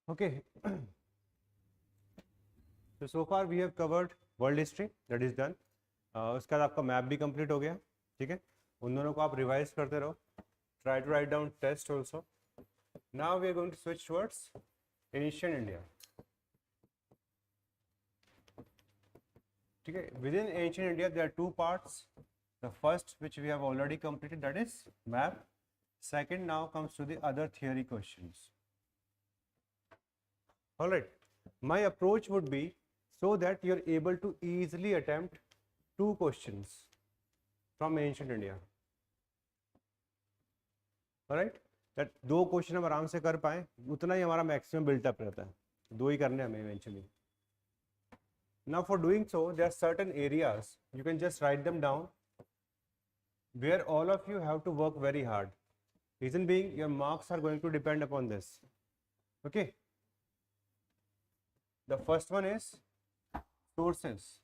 Okay. So far we have covered world history, that is done. उसके बाद आपका map भी कंप्लीट हो गया, ठीक है. उन दोनों को आप रिवाइज करते रहो. Try to write down test also. Now we are going to switch towards ancient India. ठीक है. Within ancient India there are two parts. The first, which we have already completed, that is map. Second now comes to the other theory questions. All right. My approach would be so that you're able to easily attempt two questions from ancient India. All right. That दो question हम आराम से कर पाए, उतना ही हमारा maximum built up रहता है. दो ही करने हमें eventually. Now for doing so, there are certain areas you can just write them down where all of you have to work very hard. Reason being, your marks are going to depend upon this. Okay. The first one is sources.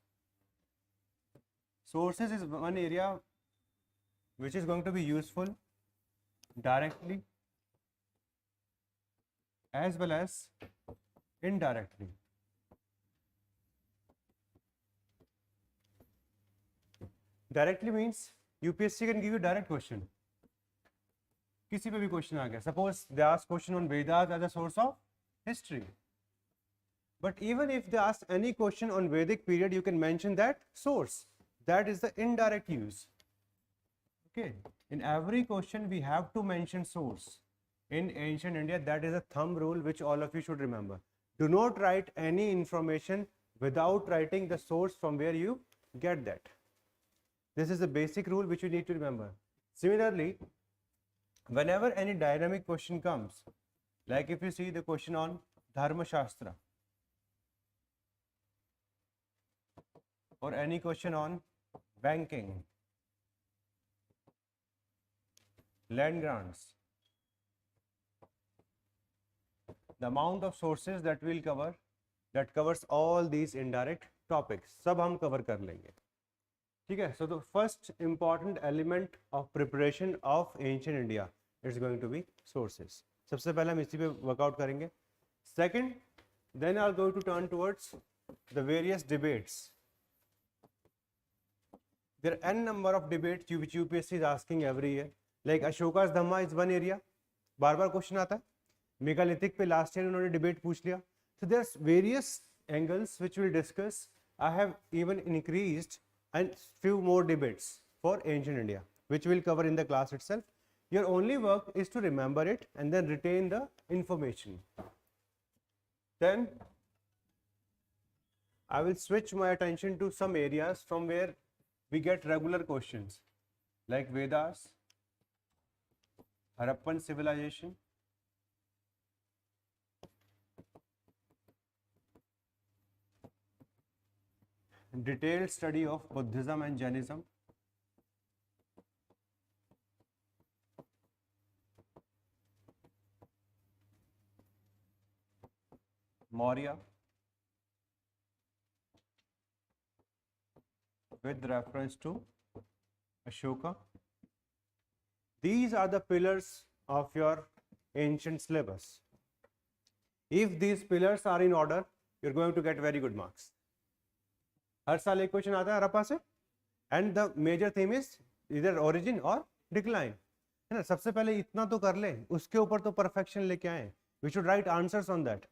Sources is one area which is going to be useful directly as well as indirectly. Directly means UPSC can give you direct question. किसी पे भी question आ गया. Suppose they ask question on Vedas as a source of history. But even if they ask any question on Vedic period, you can mention that source. That is the indirect use. Okay. In every question we have to mention source. In ancient India, that is a thumb rule which all of you should remember. Do not write any information without writing the source from where you get that. This is the basic rule which you need to remember. Similarly, whenever any dynamic question comes, like if you see the question on Dharma Shastra, or any question on banking, land grants, the amount of sources that we'll cover, that covers all these indirect topics. सब हम cover कर लेंगे. ठीक है. So the first important element of preparation of ancient India is going to be sources. सबसे पहले हम इसी पे workout करेंगे. Second, then I'll go to turn towards the various debates. There are n number of debates which UPSC is asking every year. Like Ashoka's Dhamma is one area. Bar bar question आता है. Megalithic पे last year उन्होंने debate पूछ लिया. So there's various angles which we'll discuss. I have even increased and few more debates for ancient India, which we'll cover in the class itself. Your only work is to remember it and then retain the information. Then I will switch my attention to some areas from where we get regular questions, like Vedas, Harappan civilization, detailed study of Buddhism and Jainism, Maurya with reference to Ashoka. These are the pillars of your ancient syllabus. If these pillars are in order, you're going to get very good marks. हर साल एक question आता है हरप्पा से, and the major theme is either origin और decline, है ना. सबसे पहले इतना तो कर ले, उसके ऊपर तो परफेक्शन लेके आए. We should write answers on that.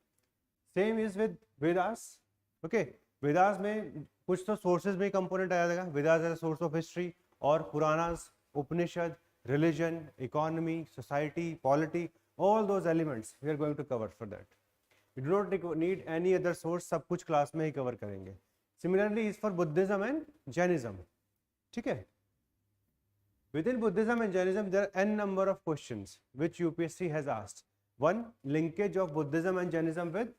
Same is with Vedas. Okay. Vedas में कुछ तो सोर्सेज में कंपोनेंट आ जाएगा. Vedas as a source of history और Puranas, Upanishad, religion, economy, society, polity, all those elements we are going to cover for that. You do not need any other source. सब कुछ class में ही कवर करेंगे. Similarly is for Buddhism and Jainism. ठीक है. Within Buddhism and Jainism there are n number of questions which UPSC has asked. One, linkage of Buddhism and Jainism with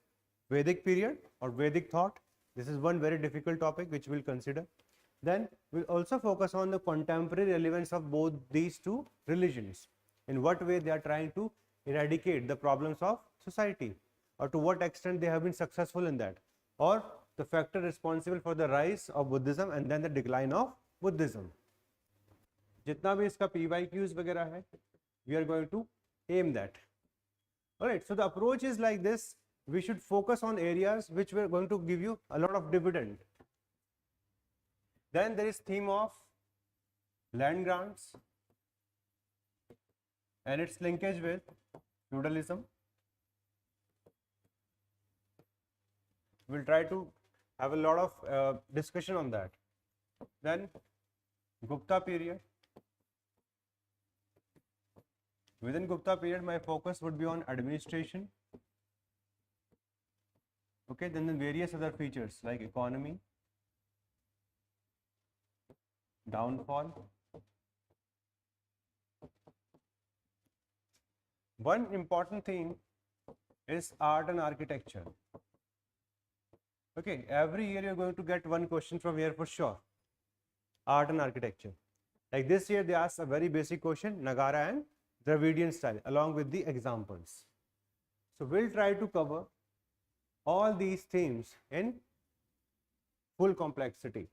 Vedic period or Vedic thought. This is one very difficult topic which we'll consider. Then we'll also focus on the contemporary relevance of both these two religions. In what way they are trying to eradicate the problems of society, or to what extent they have been successful in that, or the factor responsible for the rise of Buddhism and then the decline of Buddhism. जितना भी इसका PYQs वगैरह है, we are going to aim that. Alright, so the approach is like this. we should focus on areas which were going to give you a lot of dividend. Then there is theme of land grants and its linkage with feudalism. We'll try to have a lot of discussion on that. Then Gupta period. Within Gupta period, my focus would be on administration. Okay, then the various other features like economy, downfall. One important thing is art and architecture. Okay, every year you're going to get one question from here for sure. Art and architecture. Like this year they asked a very basic question, Nagara and Dravidian style, along with the examples. So we'll try to cover all these themes in full complexity.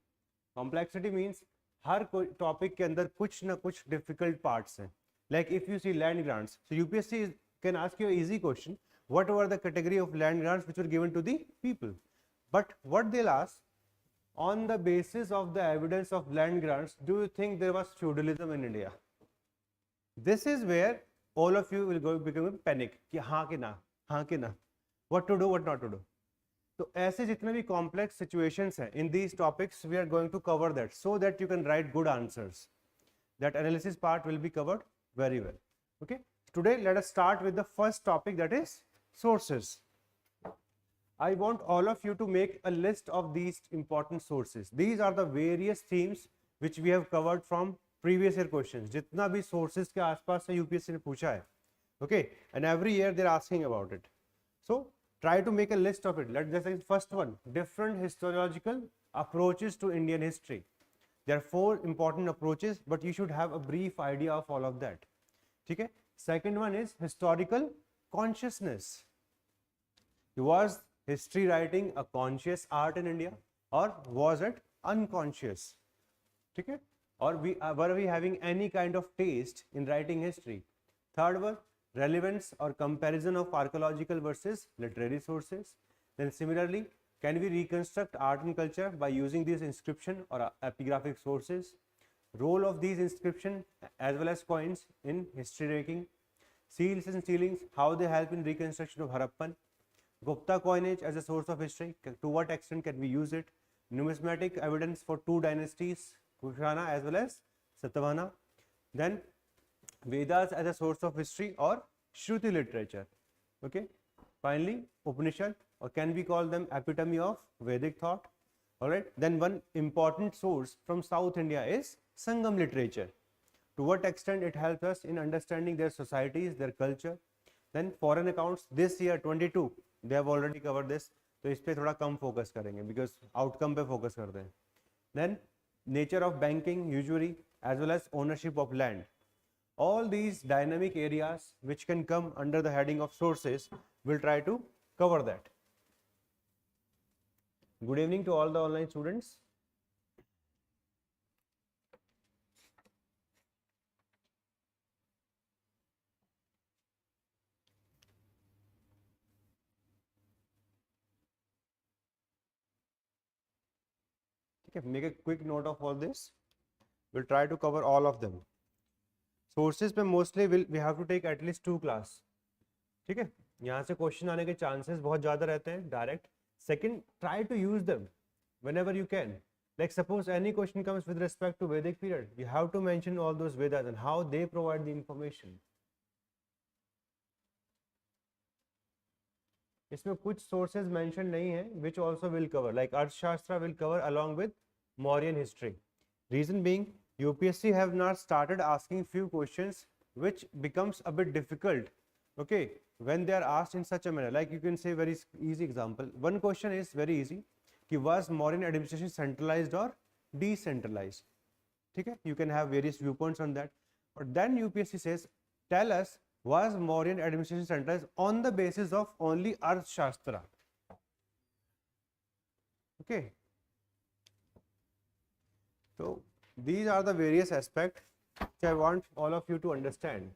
Complexity means her topic के अंदर कुछ ना कुछ difficult parts हैं. Like if you see land grants, so UPSC can ask you an easy question, what were the category of land grants which were given to the people? But what they'll ask, on the basis of the evidence of land grants, do you think there was feudalism in India? This is where all of you will go become a panic कि हाँ कि ना, what to do, what not to do. तो ऐसे जितने भी complex situations हैं in these topics, we are going to cover that so that you can write good answers. That analysis part will be covered very well. Okay. Today let us start with the first topic, that is sources. I want all of you to make a list of these important sources. These are the various themes which we have covered from previous year questions. जितना भी sources के आसपास से UPSC ने पूछा है, okay, and every year they are asking about it. So try to make a list of it. Let's just say first one, different historiological approaches to Indian history. There are 4 important approaches, but you should have a brief idea of all of that. Okay. Second one is historical consciousness. Was history writing a conscious art in India, or was it unconscious? Okay. Or were we having any kind of taste in writing history? Third one, relevance or comparison of archaeological versus literary sources. Then similarly, can we reconstruct art and culture by using these inscription or epigraphic sources? Role of these inscription as well as coins in history making. Seals and sealings, how they help in reconstruction of Harappan. Gupta coinage as a source of history, to what extent can we use it? Numismatic evidence for 2 dynasties, Kushana as well as Satavahana. Then Vedas as a source of history or Shruti literature. Okay. Finally, Upanishad, or can we call them epitome of Vedic thought? Alright. Then one important source from South India is Sangam literature. To what extent it helps us in understanding their societies, their culture. Then foreign accounts, this year 22, they have already covered this. तो इस पे थोड़ा कम focus करेंगे because outcome पे focus करते हैं. Then nature of banking, usury, as well as ownership of land. All these dynamic areas which can come under the heading of sources, we'll try to cover that. Good evening to all the online students. Okay, make a quick note of all this. We'll try to cover all of them. Sources पे mostly we have to take at least 2 class. ठीक है, यहाँ से question आने के chances बहुत ज़्यादा रहते हैं direct. Second, try to use them whenever you can. Like suppose any question comes with respect to Vedic period, you have to mention all those Vedas and how they provide the information. इसमें कुछ sources mentioned नहीं है, which also will cover, like Arthashastra will cover along with Mauryan history. Reason being, UPSC have not started asking few questions which becomes a bit difficult, okay, when they are asked in such a manner. Like you can say very easy example. One question is very easy, कि was Mauryan administration centralized or decentralized? Okay, you can have various viewpoints on that. But then UPSC says, tell us, was Mauryan administration centralized on the basis of only Arthashastra? Okay. So these are the various aspects which I want all of you to understand.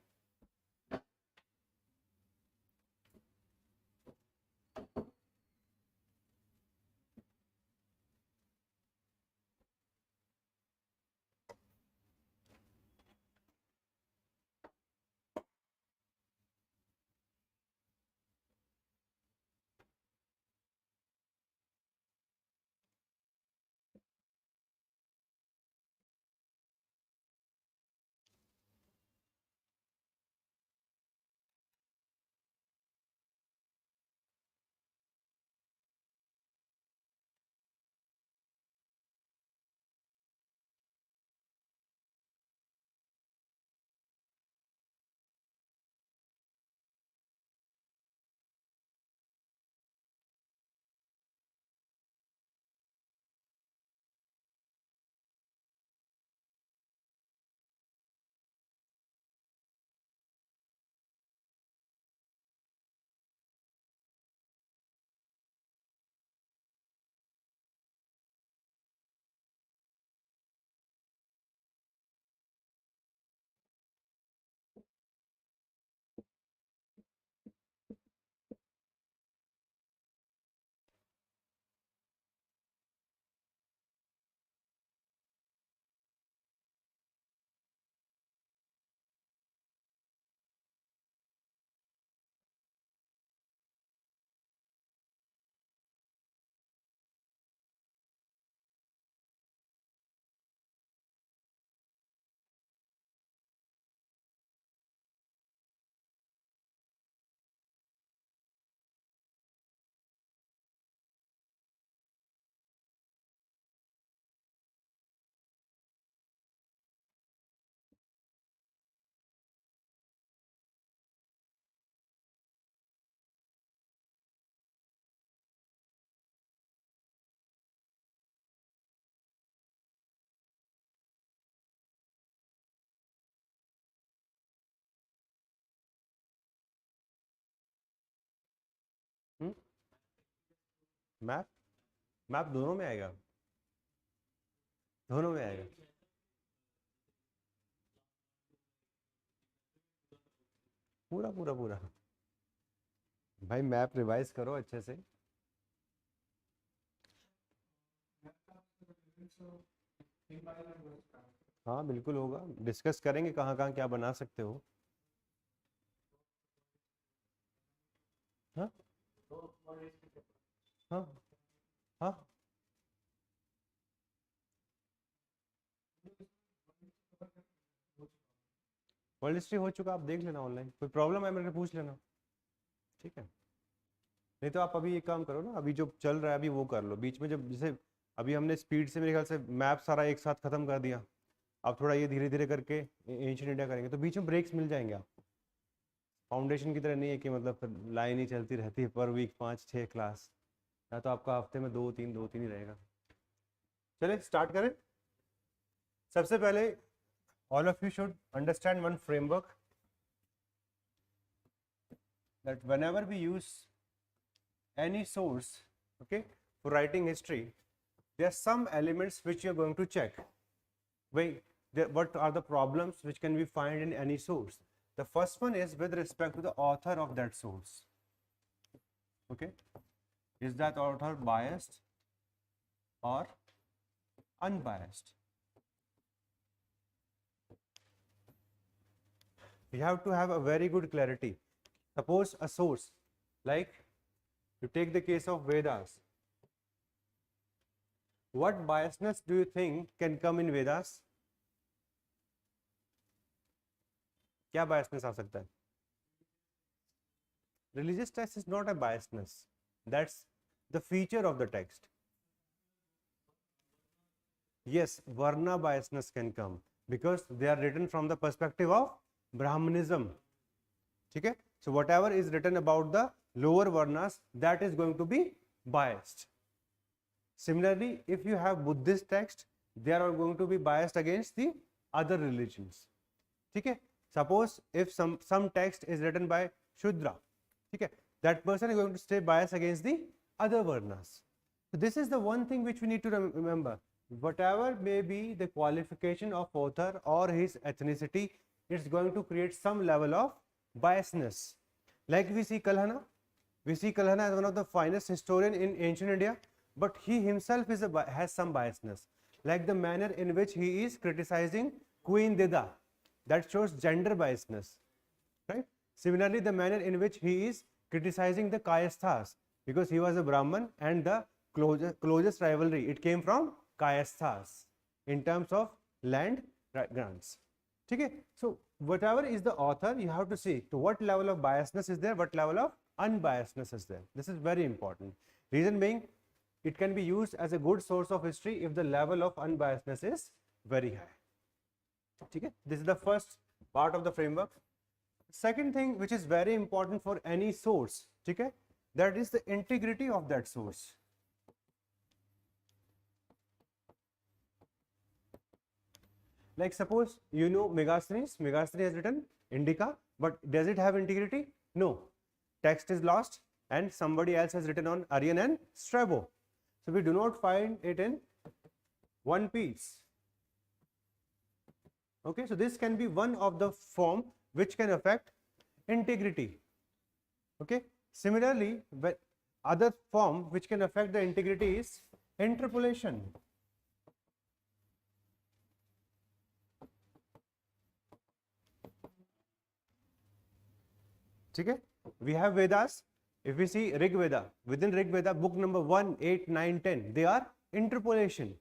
Map, map दोनों में आएगा, दोनों में आएगा। पूरा पूरा पूरा भाई मैप रिवाइज करो अच्छे से। हाँ बिल्कुल होगा, डिस्कस करेंगे कहाँ कहाँ क्या बना सकते हो। हाँ हाँ हाँ वर्ल्ड हिस्ट्री हो चुका, आप देख लेना ऑनलाइन, कोई प्रॉब्लम है मेरे को पूछ लेना, ठीक है। नहीं तो आप अभी एक काम करो ना, अभी जो चल रहा है अभी वो कर लो, बीच में जब जैसे अभी हमने स्पीड से मेरे ख्याल से मैप सारा एक साथ खत्म कर दिया, अब थोड़ा ये धीरे धीरे करके एंशिएंट इंडिया करेंगे, तो बीच में ब्रेक्स मिल जाएंगे आप। फाउंडेशन की तरह नहीं है कि मतलब फिर लाइन ही चलती रहती है पर वीक 5-6 क्लास, या तो आपका हफ्ते में 2-3 ही रहेगा। चले स्टार्ट करें। सबसे पहले all of you should understand one framework, that whenever we use any source, okay, for writing history, there are some elements which you are going to check. Wait, what are the problems which can be found in any source? The first one is with respect to the author of that source. Okay, is that author biased or unbiased? You have to have a very good clarity. Suppose a source, like you take the case of Vedas. What biasness do you think can come in Vedas? क्या biasness आ सकता है? Religious text is not a biasness. That's the feature of the text. Yes, Varna biasness can come because they are written from the perspective of Brahmanism. ठीक है? So whatever is written about the lower Varnas, that is going to be biased. Similarly, if you have Buddhist text, they are going to be biased against the other religions. ठीक है? Suppose if some text is written by Shudra, ठीक है? That person is going to stay biased against the other Varnas. So this is the one thing which we need to remember. Whatever may be the qualification of author or his ethnicity, it's going to create some level of biasness. Like we see Kalhana as one of the finest historian in ancient India, but he himself has some biasness, like the manner in which he is criticizing Queen Dida, that shows gender biasness, right? Similarly, the manner in which he is criticizing the Kayasthas, because he was a Brahman and the closest rivalry, it came from Kayasthas in terms of land grants. Okay, so whatever is the author, you have to see to what level of biasness is there, what level of unbiasedness is there. This is very important. Reason being, it can be used as a good source of history if the level of unbiasedness is very high. Okay, this is the first part of the framework. Second thing which is very important for any source, okay, that is the integrity of that source. Like suppose you know Megasthenes has written Indica, but does it have integrity? No. Text is lost and somebody else has written on Aryan and Strabo. So we do not find it in one piece. Okay, so this can be one of the form which can affect integrity. Okay, similarly, other form which can affect the integrity is interpolation. Okay, we have Vedas. If we see Rig Veda, within Rig Veda, book number 1, 8, 9, 10, they are interpolation.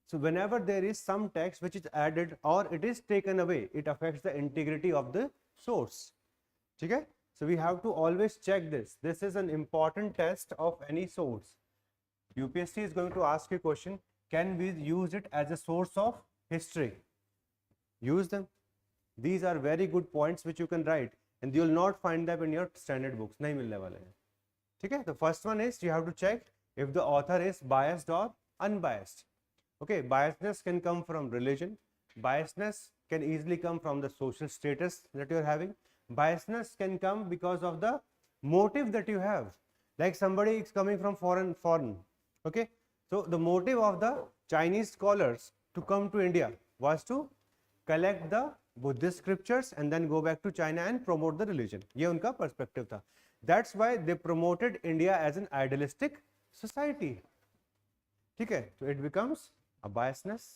So whenever there is some text which is added or it is taken away, it affects the integrity of the source. Okay, so we have to always check this. This is an important test of any source. UPSC is going to ask you a question, can we use it as a source of history? Use them. These are very good points which you can write, and you will not find them in your standard books. नहीं मिलने वाले हैं. ठीक है? The first one is you have to check if the author is biased or unbiased. Okay, biasness can come from religion. Biasness can easily come from the social status that you are having. Biasness can come because of the motive that you have. like somebody is coming from foreign, okay. So the motive of the Chinese scholars to come to India was to collect the Buddhist scriptures and then go back to China and promote the religion. ये उनका perspective था. That's why they promoted India as an idealistic society. ठीक है, so it becomes a biasness.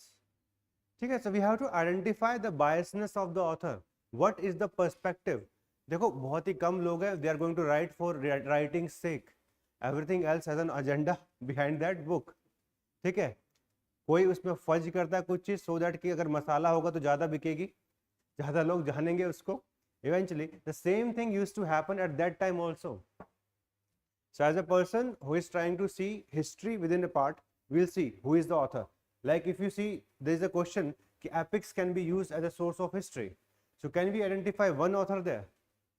ठीक है, so we have to identify the biasness of the author. What is the perspective? देखो बहुत ही कम लोग हैं, they are going to write for writing's sake. Everything else has an agenda behind that book. ठीक है, कोई उसमें फर्ज करता है कुछ चीज so that कि अगर मसाला होगा तो ज़्यादा बिकेगी, ज़्यादा लोग जानेंगे उसको. Eventually, the same thing used to happen at that time also. So as a person who is trying to see history within a part, we'll see who is the author. Like if you see, there is a question कि epics can be used as a source of history. So can we identify one author there?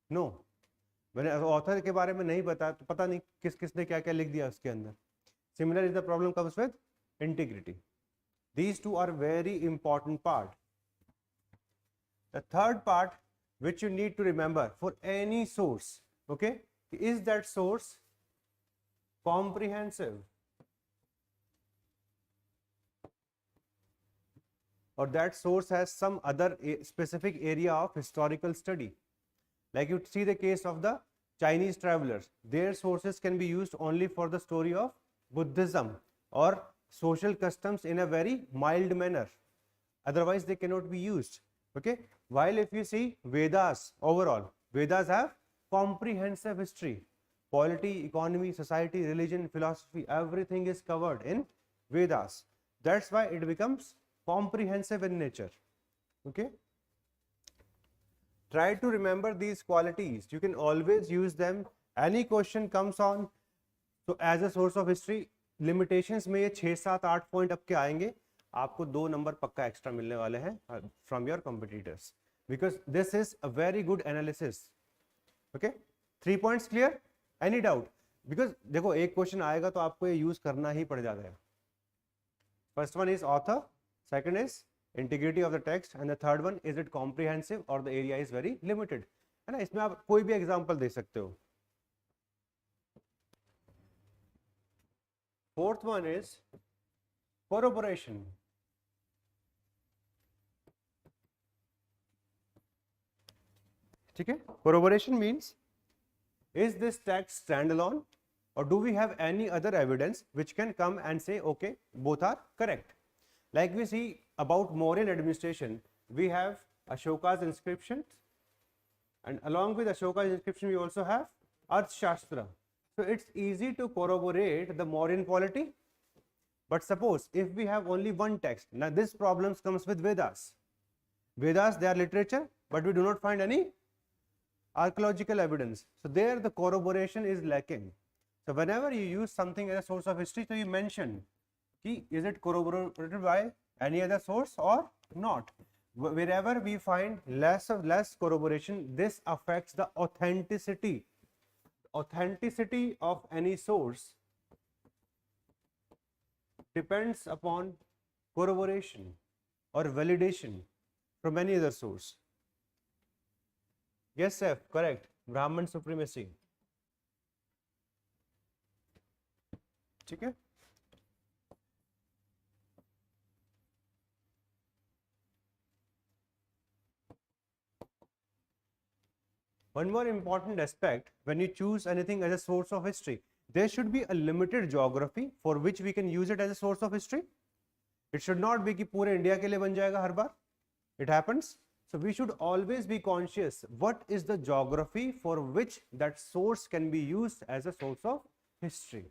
No. मैंने author के बारे में नहीं पता तो पता नहीं किसने क्या क्या लिख दिया उसके अंदर. Similar is the problem comes with integrity. These two are very important part. The third part which you need to remember for any source, okay, is that source comprehensive or that source has some other specific area of historical study. Like you see the case of the Chinese travelers, their sources can be used only for the story of Buddhism or social customs in a very mild manner, otherwise they cannot be used, okay. While if you see Vedas, overall Vedas have comprehensive history, polity, economy, society, religion, philosophy, everything is covered in Vedas. That's why it becomes comprehensive in nature, okay. Try to remember these qualities, you can always use them. Any question comes on, so as a source of history, limitations में ये 6-7-8 point आपके आएंगे, आपको 2 number पक्का extra मिलने वाले हैं from your competitors, because this is a very good analysis, okay. 3 points clear? Any doubt? Because देखो एक क्वेश्चन आएगा तो आपको ये यूज करना ही पड़ जाएगा. First one is author, second is integrity of the text and the third one is it comprehensive और the area is very limited, है ना. इसमें आप कोई भी एग्जाम्पल दे सकते हो. Fourth one is corroboration. ठीक है, corroboration means is this text standalone or do we have any other evidence which can come and say okay both are correct. Like we see about Mauryan administration, we have Ashoka's inscriptions and along with Ashoka's inscription we also have Arthashastra. So it's easy to corroborate the Mauryan polity. But suppose if we have only one text, now this problem comes with Vedas. Vedas, they are literature, but we do not find any archaeological evidence. So there the corroboration is lacking. So whenever you use something as a source of history, so you mention, is it corroborated by any other source or not? Wherever we find less corroboration, this affects the authenticity. Authenticity of any source depends upon corroboration or validation from any other source. Yes, sir, correct. Brahman supremacy. ठीक है. One more important aspect when you choose anything as a source of history, there should be a limited geography for which we can use it as a source of history. It should not be कि पूरे India के लिए बन जाएगा हर बार. It happens. So we should always be conscious what is the geography for which that source can be used as a source of history.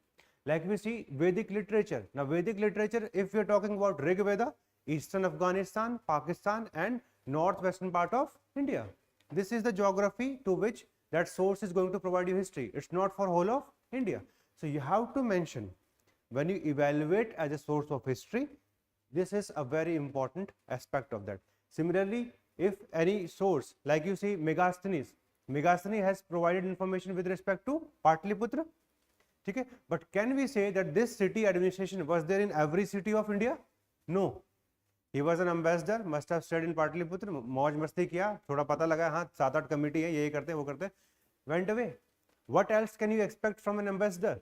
Like we see Vedic literature. Now Vedic literature, if we are talking about Rig Veda, eastern Afghanistan, Pakistan and northwestern part of India. This is the geography to which that source is going to provide you history. It's not for whole of India. So you have to mention when you evaluate as a source of history, this is a very important aspect of that. Similarly, if any source, like you see Megasthenes has provided information with respect to Patliputra. Okay? But can we say that this city administration was there in every city of India? No. He was an ambassador, must have stayed in Patliputra, मौज मस्ती किया, थोड़ा पता लगा हाँ 7-8 committee है, ये करते हैं वो करते हैं, went away. What else can you expect from an ambassador?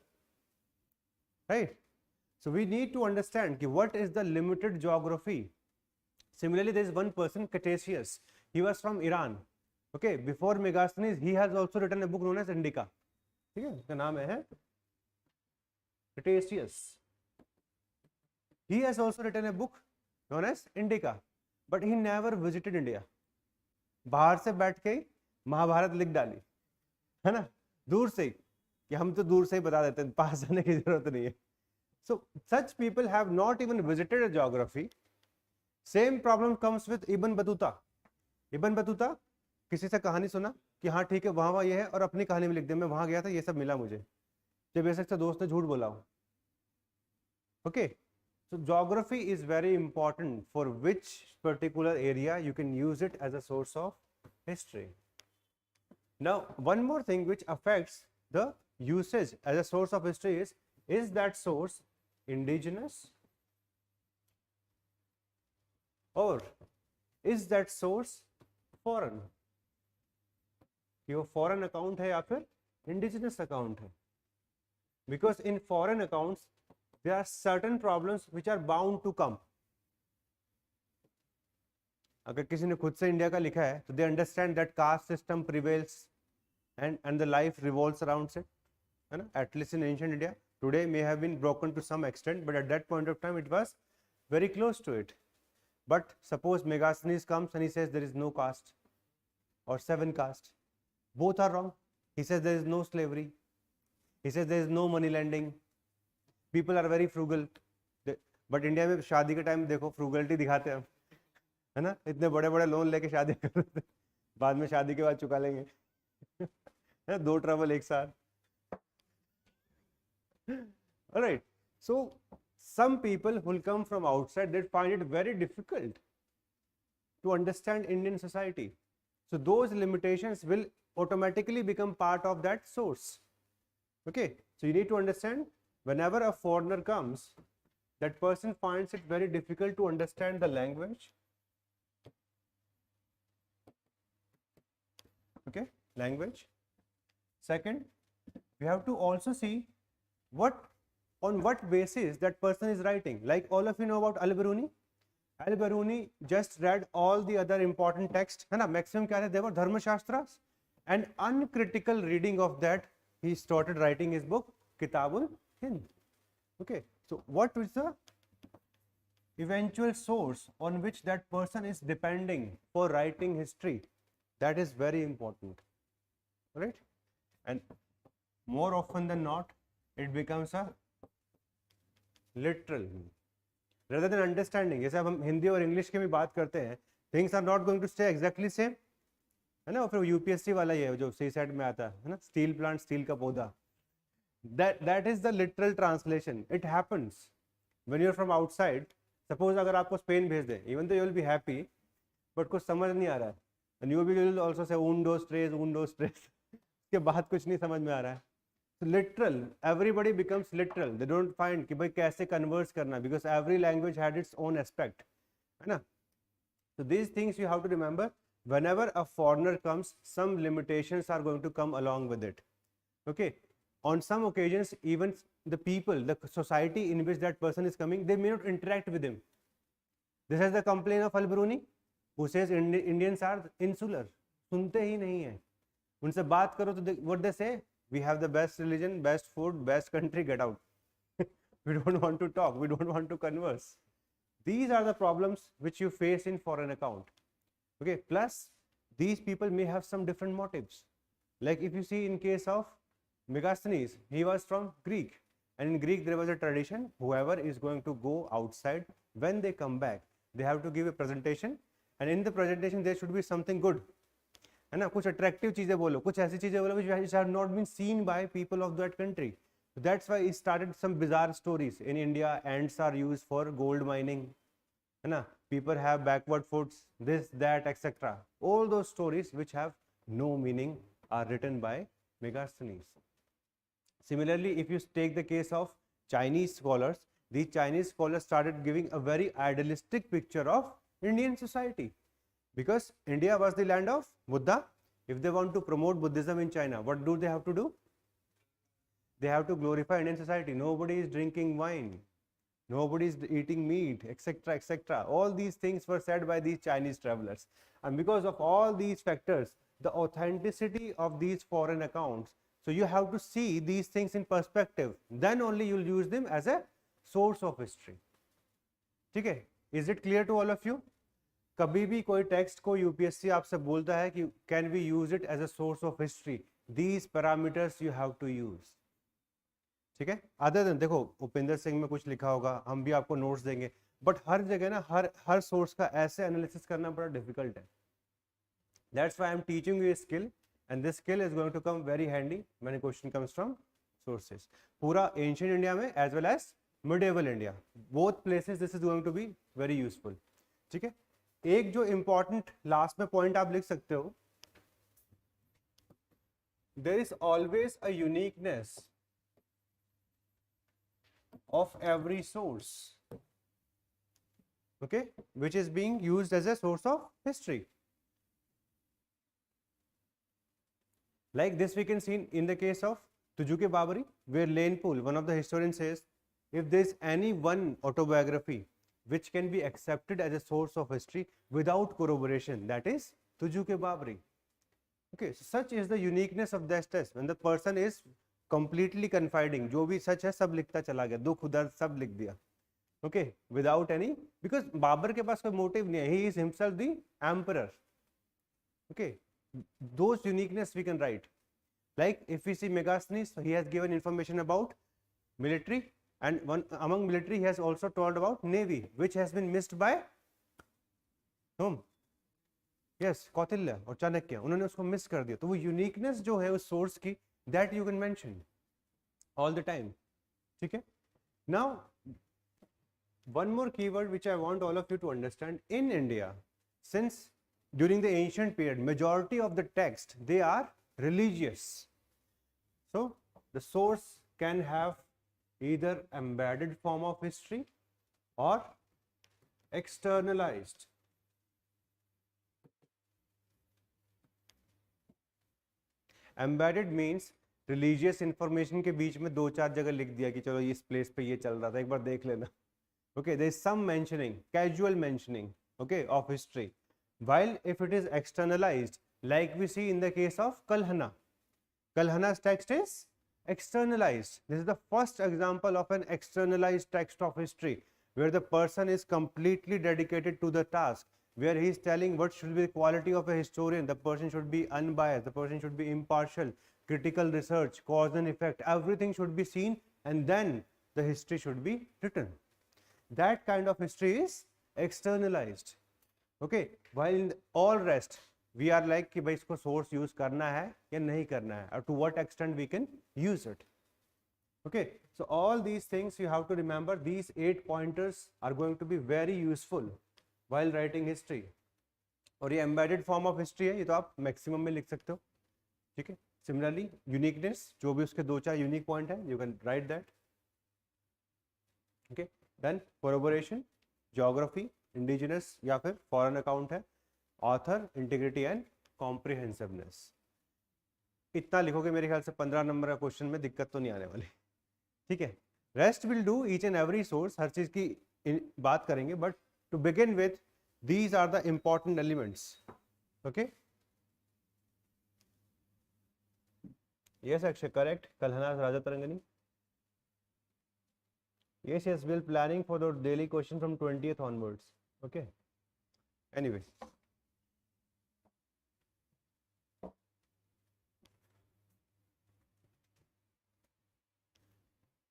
Right? So we need to understand what is the limited geography. Similarly, there is one person, Cretaceous. He was from Iran. Okay, before Megasthenes, he has also written a book known as Indica. ठीक है, उसका नाम है Cretaceous. He has also written a book known as Indica, but he never visited India. बाहर से बैठ के महाभारत लिख डाली, है ना, दूर से, कि हम तो दूर से ही बता देते हैं, पास जाने की जरूरत नहीं है. So such people have not even visited a geography. Same problem comes with Ibn Battuta. Ibn Battuta किसी से कहानी सुना कि हाँ ठीक है वहाँ ये है, और अपनी कहानी में लिख दिया मैं वहाँ गया था ये सब मिला मुझे, जब बेशक से दोस्त ने झूठ बोला हो. Okay, so geography is very important for which particular area you can use it as a source of history. Now one more thing which affects the usage as a source of history is that source indigenous or is that source foreign? कि वो foreign account है या फिर indigenous account है. Because in foreign accounts there are certain problems which are bound to come. अगर किसी ने खुद से इंडिया का लिखा है तो they understand that caste system prevails and the life revolves around it, है ना, at least in ancient India. Today may have been broken to some extent, but at that point of time it was very close to it. But suppose Megasthenes comes and he says there is no caste or 7 castes. Both are wrong. He says there is no slavery. He says there is no money lending. People are very frugal. But India में शादी के time देखो frugality दिखाते हैं हम, है ना, इतने बड़े बड़े लोन लेके शादी कर रहे थे, बाद में शादी के बाद चुका लेंगे, है 2 ट्रबल एक साथ. All right. So some people who will come from outside, they find it very difficult to understand Indian society. So those limitations will automatically become part of that source. Okay. So you need to understand whenever a foreigner comes, that person finds it very difficult to understand the language. Okay, language. Second, we have to also see on what basis that person is writing. Like all of you know about Al-Biruni. Al-Biruni just read all the other important texts, है ना, maximum क्या थे, they were Dharma Shastras, and uncritical reading of that he started writing his book Kitabul Hind. Okay, so what is the eventual source on which that person is depending for writing history? That is very important, right? And more often than not, it becomes a literal rather than understanding. जैसे अब हम हिंदी और English की भी बात करते हैं, things are not going to stay exactly same, है ना. फिर UPSC वाला ये जो सी सेट में आता है ना, स्टील प्लांट, स्टील का पौधा, that is the literal translation. It happens when you are from outside. Suppose अगर आपको स्पेन भेज दे, even though you will be happy, but कुछ समझ नहीं आ रहा है, and you will also say undo tres, उसके बाद कुछ नहीं समझ में आ रहा है. So literal, everybody becomes literal. They don't find कि भाई कैसे converse करना, because every language had its own aspect, है ना. So these things you have to remember. Whenever a foreigner comes, some limitations are going to come along with it. Okay. On some occasions, even the people, the society in which that person is coming, they may not interact with him. This is the complaint of Al-Biruni, who says Indians are insular. सुनते ही नहीं है. उनसे बात करो तो what they say, we have the best religion, best food, best country, get out. We don't want to talk, we don't want to converse. These are the problems which you face in foreign account. Okay, plus these people may have some different motives. Like if you see in case of Megasthenes, he was from Greek, and in Greek there was a tradition, whoever is going to go outside, when they come back, they have to give a presentation, and in the presentation there should be something good, है ना, कुछ attractive चीजें बोलो, कुछ ऐसी चीजें बोलो which have not been seen by people of that country. So that's why he started some bizarre stories. In India, ants are used for gold mining, है ना, people have backward foots, this, that, etc. All those stories which have no meaning are written by Megasthenes. Similarly, if you take the case of Chinese scholars, these Chinese scholars started giving a very idealistic picture of Indian society, because India was the land of Buddha. If they want to promote Buddhism in China, what do they have to do? They have to glorify Indian society. Nobody is drinking wine. Nobody is eating meat, etc., etc. All these things were said by these Chinese travelers. And because of all these factors, the authenticity of these foreign accounts, so you have to see these things in perspective. Then only you will use them as a source of history. ठीक है? Is it clear to all of you? कभी भी कोई text को UPSC आपसे बोलता है कि can we use it as a source of history, these parameters you have to use. ठीक है? अदर देन देखो उपेंद्र सिंह में कुछ लिखा होगा, हम भी आपको नोट्स देंगे, बट हर जगह ना हर सोर्स का ऐसे एनालिसिस करना बड़ा डिफिकल्ट है. That's why I am teaching you skill, and this skill is going to come very handy when question comes from sources. पूरा एंशिएंट इंडिया में as well as medieval India, both places this is going to be very useful. ठीक है? एक जो important last में point आप लिख सकते हो, there is always a uniqueness of every source, okay, which is being used as a source of history. Like this we can see in the case of Tujuke Babari, where Lane Poole, one of the historians, says if there is any one autobiography which can be accepted as a source of history without corroboration, that is Tujuke Babari. Okay, so such is the uniqueness of this test, when the person is completely confiding, जो भी सच है सब लिखता चला गया, दुख दर्द सब लिख दिया. Okay, without any, because Babar के पास कोई मोटिव नहीं है, he is himself the emperor. Okay, those uniqueness we can write. Like if we see Megasthenes, he has given information about military, and one among military he has also told about navy, which has been missed by whom? Yes, Kautilya और चाणक्य, उन्होंने उसको miss कर दिया. तो वो uniqueness जो है उस सोर्स की, that you can mention all the time. ठीक है? Now one more keyword which I want all of you to understand, in India, since during the ancient period majority of the text they are religious, so the source can have either embedded form of history or externalized. Embedded means religious information के बीच में दो चार जगह लिख दिया कि चलो इस प्लेस पे ये चल रहा था, एक बार देख लेना. Okay, there is some mentioning, casual mentioning, okay, of history. While if it is externalized, like we see in the case of Kalhana, Kalhana's text is externalized. This is the first example of an externalized text of history where the person is completely dedicated to the task, where he is telling what should be the quality of a historian. The person should be unbiased, the person should be impartial, critical research, cause and effect, everything should be seen, and then the history should be written. That kind of history is externalized. Okay, while in all rest we are like कि भाई इसको source use करना है या नहीं करना है, or to what extent we can use it. Okay, so all these things you have to remember. These 8 pointers are going to be very useful while writing history. और ये embedded form of history है, ये तो आप maximum में लिख सकते हो. ठीक है? Similarly, uniqueness, जो भी उसके दो चार यूनिक पॉइंट है, you can write that. Okay, then corroboration, geography, indigenous या फिर foreign account है, author, integrity and comprehensiveness. इतना लिखोगे मेरे ख्याल से 15 नंबर का क्वेश्चन में दिक्कत तो नहीं आने वाली. ठीक है? Rest will do each and every source, हर चीज की बात करेंगे, but to begin with these are the important elements. Okay, yes Akshay, correct. Kalhana's Raja Tarangani. Yes, we'll planning for the daily question from 20th onwards. Okay, anyway,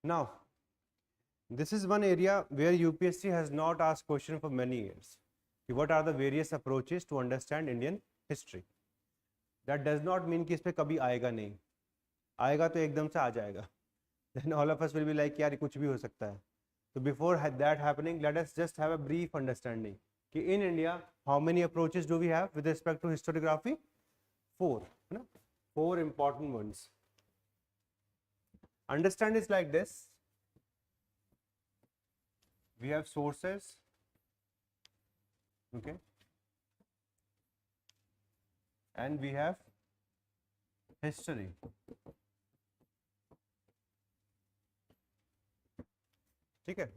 now this is one area where UPSC has not asked question for many years. What are the various approaches to understand Indian history? That does not mean कि इस पे कभी आएगा नहीं, आएगा तो एकदम से आ जाएगा. Then all of us will be like यार कुछ भी हो सकता है. So before that happening, let us just have a brief understanding कि in India how many approaches do we have with respect to historiography? 4, है ना? 4 important ones. Understand is like this. We have sources, okay, and we have history. ठीक है.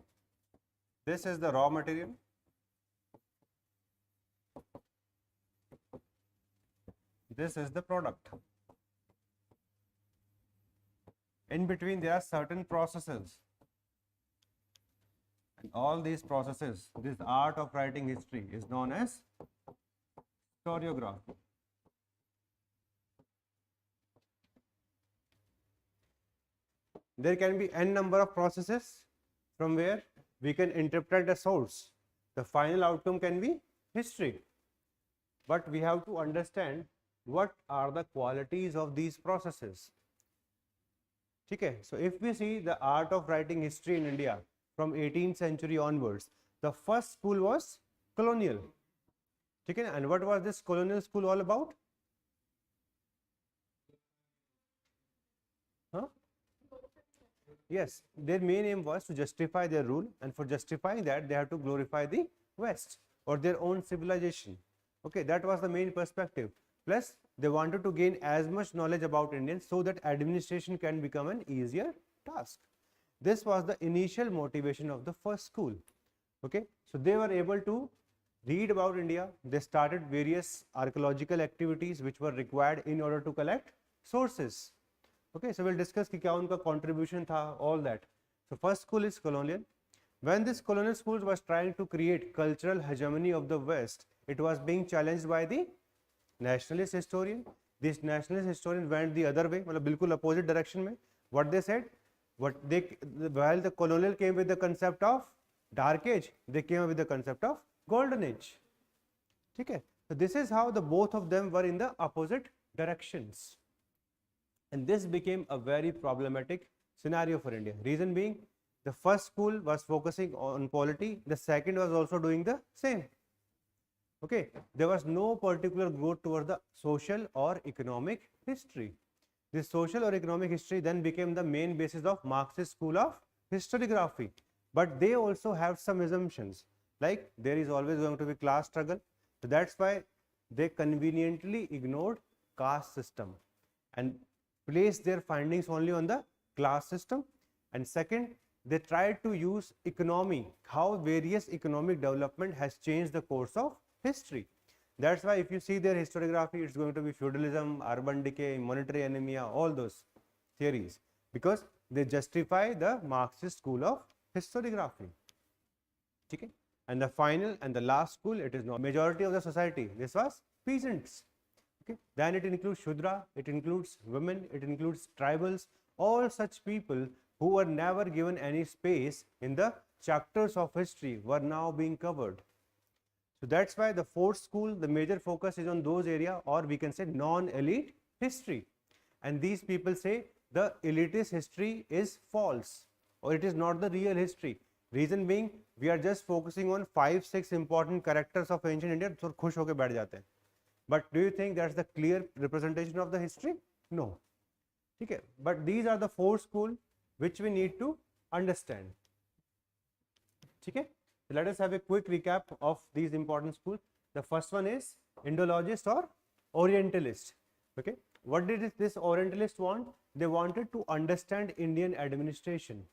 This is the raw material. This is the product. In between there are certain processes, and all these processes, this art of writing history is known as historiography. There can be n number of processes from where we can interpret a source. The final outcome can be history, but we have to understand what are the qualities of these processes. Okay, so if we see the art of writing history in India from 18th century onwards, the first school was colonial. Okay, and what was this colonial school all about? Huh? Yes, their main aim was to justify their rule, and for justifying that they have to glorify the West or their own civilization. Okay, that was the main perspective. Plus, they wanted to gain as much knowledge about Indians so that administration can become an easier task. This was the initial motivation of the first school. Okay, so they were able to read about India. They started various archaeological activities which were required in order to collect sources. Okay, so we'll discuss कि क्या उनका contribution था, all that. So first school is colonial. When this colonial school was trying to create cultural hegemony of the West, it was being challenged by the nationalist historian. This nationalist historian went the other way, मतलब बिल्कुल opposite direction में. What they said, while the colonial came with the concept of dark age, they came with the concept of golden age. Okay, so this is how the both of them were in the opposite directions, and this became a very problematic scenario for India. Reason being, the first school was focusing on polity, the second was also doing the same. Okay, there was no particular growth towards the social or economic history. This social or economic history then became the main basis of Marxist school of historiography. But they also have some assumptions, like there is always going to be class struggle. So that's why they conveniently ignored caste system and placed their findings only on the class system. And second, they tried to use economy, how various economic development has changed the course of history. That's why if you see their historiography, it's going to be feudalism, urban decay, monetary anemia, all those theories, because they justify the Marxist school of historiography. Okay? And the final and the last school, it is not majority of the society. This was peasants. Okay? Then it includes Shudra, it includes women, it includes tribals, all such people who were never given any space in the chapters of history were now being covered. So that's why the fourth school, the major focus is on those area, or we can say non-elite history. And these people say the elitist history is false, or it is not the real history. Reason being, we are just focusing on 5-6 important characters of ancient India, so खुश होके बैठ जाते हैं. But do you think that's the clear representation of the history? No. Okay. But these are the four schools which we need to understand. Okay. So let us have a quick recap of these important schools. The first one is Indologist or Orientalist. Okay. What did this Orientalist want? They wanted to understand Indian administration.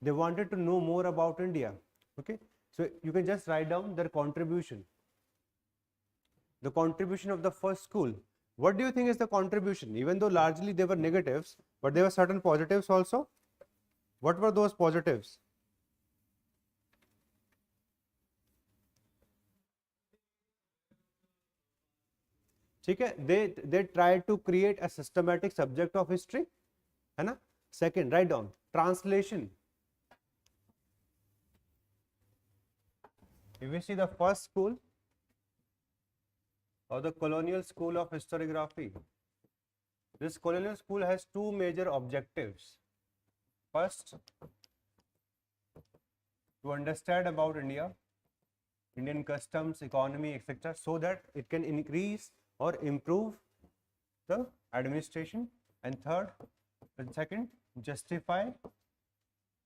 They wanted to know more about India. Okay. So you can just write down their contribution. The contribution of the first school. What do you think is the contribution? Even though largely they were negatives, but there were certain positives also. What were those positives? They tried to create a systematic subject of history. है ना? Second, write down translation. If we see the first school or the colonial school of historiography, this colonial school has two major objectives. First, to understand about India, Indian customs, economy, etc., so that it can increase or improve the administration. And third, and second, justify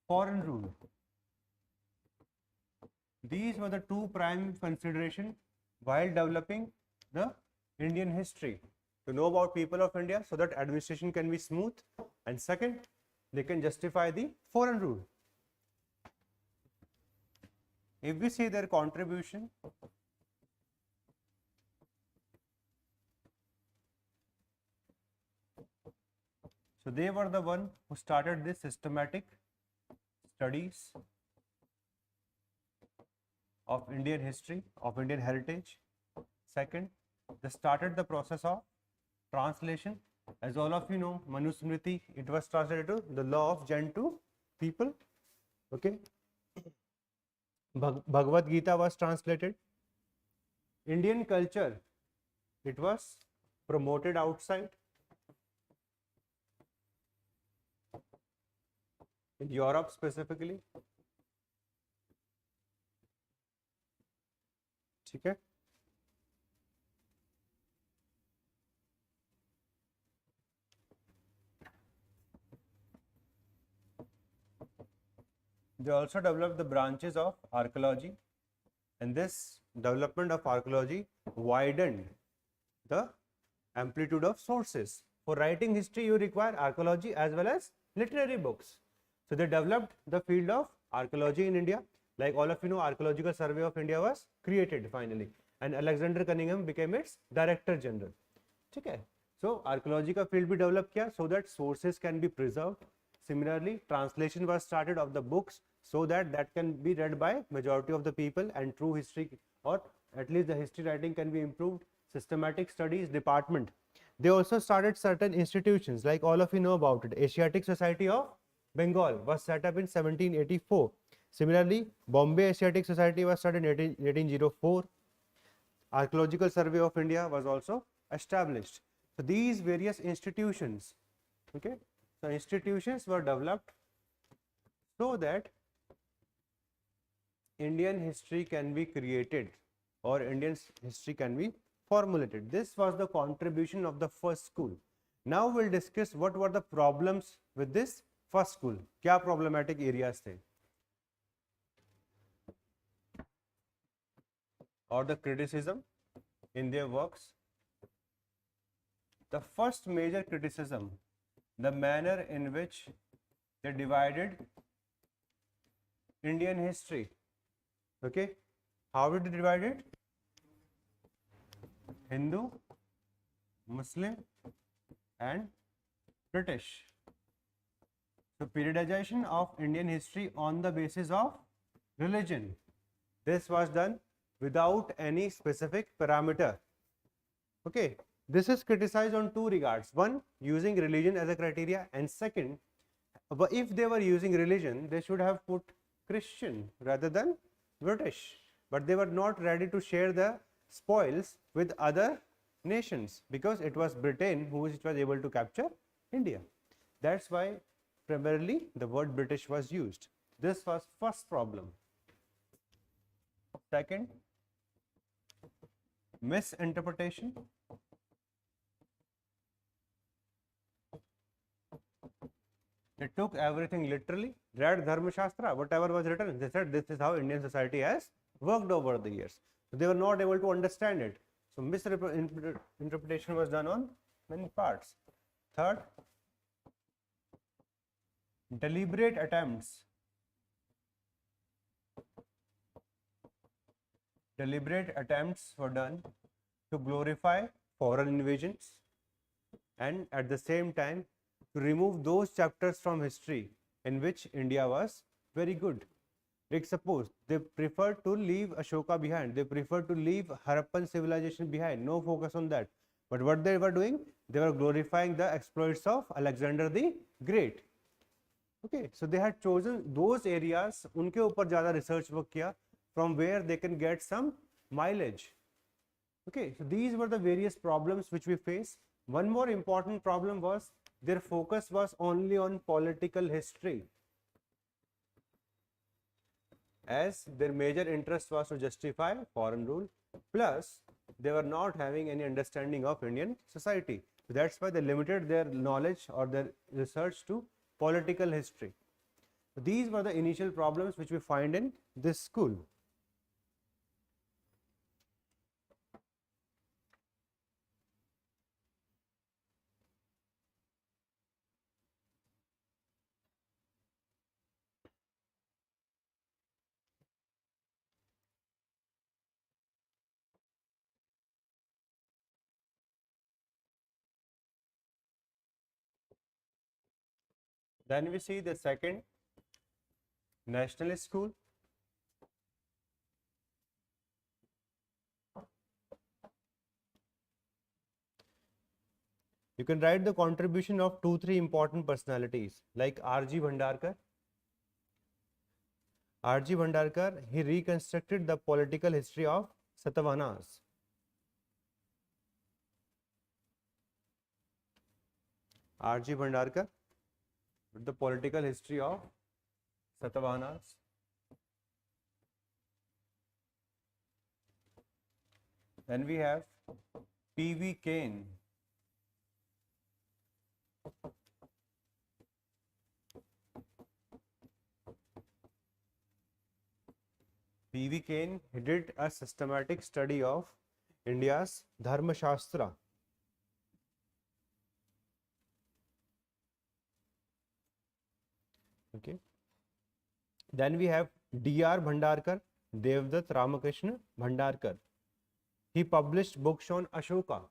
foreign rule. These were the two prime considerations while developing the Indian history. To know about people of India so that administration can be smooth, and second, they can justify the foreign rule. if we see their contribution, so they were the one who started this systematic studies of Indian history, of Indian heritage. Second, they started the process of translation. As all of you know, Manusmriti, it was translated to the law of Gentoo people. Okay. Bhagavad Gita was translated. Indian culture, it was promoted outside. In Europe specifically. ठीक है. They also developed the branches of archaeology, and this development of archaeology widened the amplitude of sources. For writing history, you require archaeology as well as literary books. So they developed the field of archaeology in India. Like all of you know, Archaeological Survey of India was created finally, and Alexander Cunningham became its Director General. Okay. So archaeology का field भी develop किया so that sources can be preserved. Similarly, translation was started of the books so that can be read by majority of the people, and true history, or at least the history writing, can be improved. Systematic studies department. They also started certain institutions, like all of you know about it. Asiatic Society of Bengal was set up in 1784. Similarly, Bombay Asiatic Society was started in 1804. Archaeological Survey of India was also established. So these various institutions, okay, so institutions were developed so that Indian history can be created, or Indian history can be formulated. This was the contribution of the first school. Now we'll discuss what were the problems with this first school. क्या problematic areas थे, or the criticism in their works. The first major criticism, the manner in which they divided Indian history. Okay, how did they divide it? Hindu, Muslim, and British. So periodization of Indian history on the basis of religion. This was done without any specific parameter. Okay, this is criticized on two regards. One, using religion as a criteria, and second, if they were using religion, they should have put Christian rather than British. But they were not ready to share the spoils with other nations, because it was Britain which was able to capture India. That's why primarily the word British was used. This was first problem. Second, misinterpretation. They took everything literally, read Dharma Shastra, whatever was written. They said this is how Indian society has worked over the years. So they were not able to understand it. So misinterpretation was done on many parts. Third, deliberate attempts. Deliberate attempts were done to glorify foreign invasions, and at the same time to remove those chapters from history in which India was very good. Like suppose they preferred to leave Ashoka behind, they preferred to leave Harappan civilization behind, no focus on that. But what they were doing, they were glorifying the exploits of Alexander the Great. Okay, so they had chosen those areas, उनके ऊपर ज़्यादा research work किया, from where they can get some mileage. Okay, so these were the various problems which we face. One more important problem was their focus was only on political history, as their major interest was to justify foreign rule, plus they were not having any understanding of Indian society. So that's why they limited their knowledge or their research to political history. So these were the initial problems which we find in this school. Then we see the second, nationalist school. You can write the contribution of 2-3 important personalities like R.G. Bhandarkar. R.G. Bhandarkar, he reconstructed the political history of Satavahanas. R.G. Bhandarkar, the political history of Satavahanas. Then we have P.V. Kane. P.V. Kane, he did a systematic study of India's Dharma Shastra. Okay. Then we have D.R. Bhandarkar, Devdutt Ramakrishna Bhandarkar. He published books on Ashoka.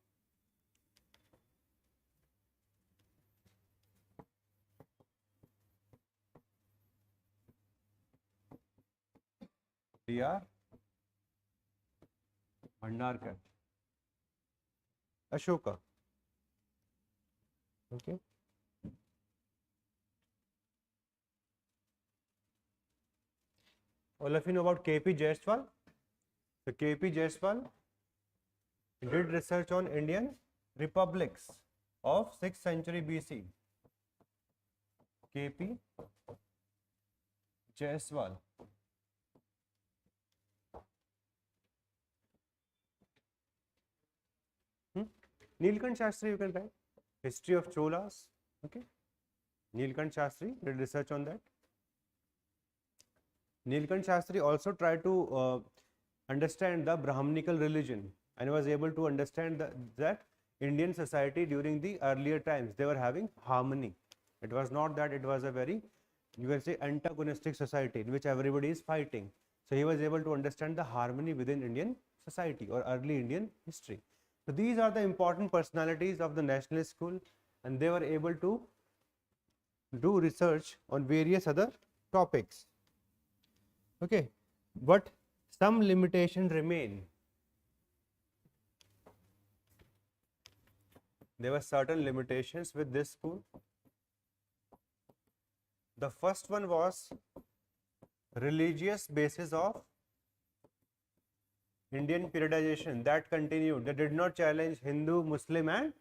D.R. Bhandarkar. Ashoka. Okay. All of you know about K.P. Jaiswal. So K.P. Jaiswal did research on Indian republics of 6th century BC. K.P. Jaiswal. Nilkant Shastri, you can write history of Cholas. Okay. Nilkant Shastri did research on that. Nilkant Shastri also tried to understand the Brahmanical religion and was able to understand that Indian society during the earlier times, they were having harmony. It was not that it was a very, you can say, antagonistic society in which everybody is fighting. So he was able to understand the harmony within Indian society or early Indian history. So these are the important personalities of the nationalist school, and they were able to do research on various other topics. Okay, but some limitations remain. There were certain limitations with this school. The first one was religious basis of Indian periodization that continued. They did not challenge Hindu, Muslim and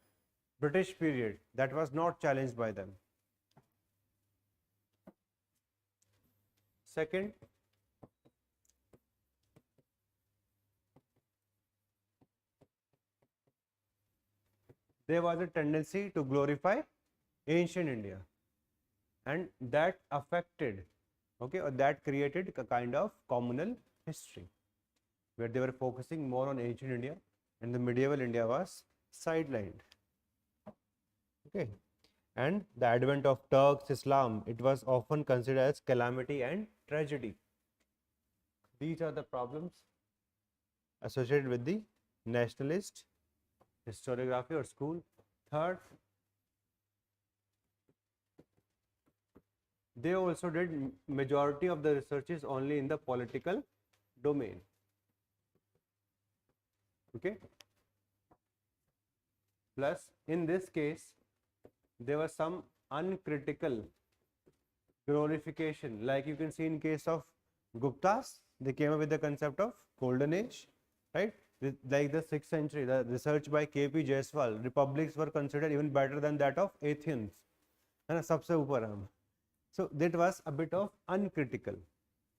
British period. That was not challenged by them. Second, there was a tendency to glorify ancient India, and that affected, okay, or that created a kind of communal history where they were focusing more on ancient India and the medieval India was sidelined. Okay, and the advent of Turks, Islam, it was often considered as calamity and tragedy. These are the problems associated with the nationalist historiography or school. Third, they also did majority of the researches only in the political domain. Okay. Plus, in this case, there was some uncritical glorification, like you can see in case of Guptas, they came up with the concept of golden age, right? Like the 6th century, the research by K.P. Jaiswal, republics were considered even better than that of Athens. So that was a bit of uncritical.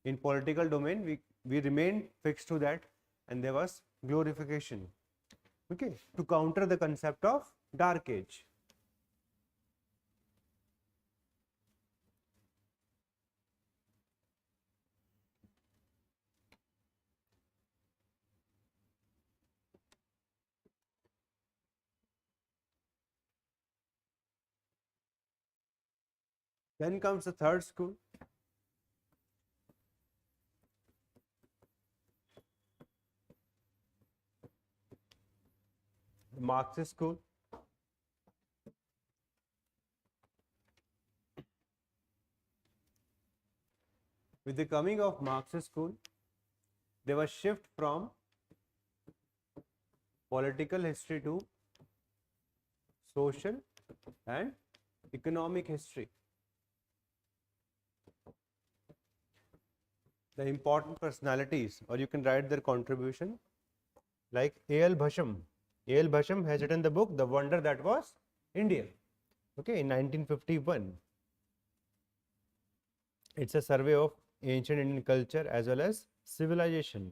In political domain, we remained fixed to that, and there was glorification, okay, to counter the concept of dark age. Then comes the third school, the Marxist school. with the coming of Marxist school, there was shift from political history to social and economic history. The important personalities, or you can write their contribution, like A.L. Bhasham. A.L. Bhasham has written the book The Wonder That Was India, okay, in 1951. It's a survey of ancient Indian culture as well as civilization.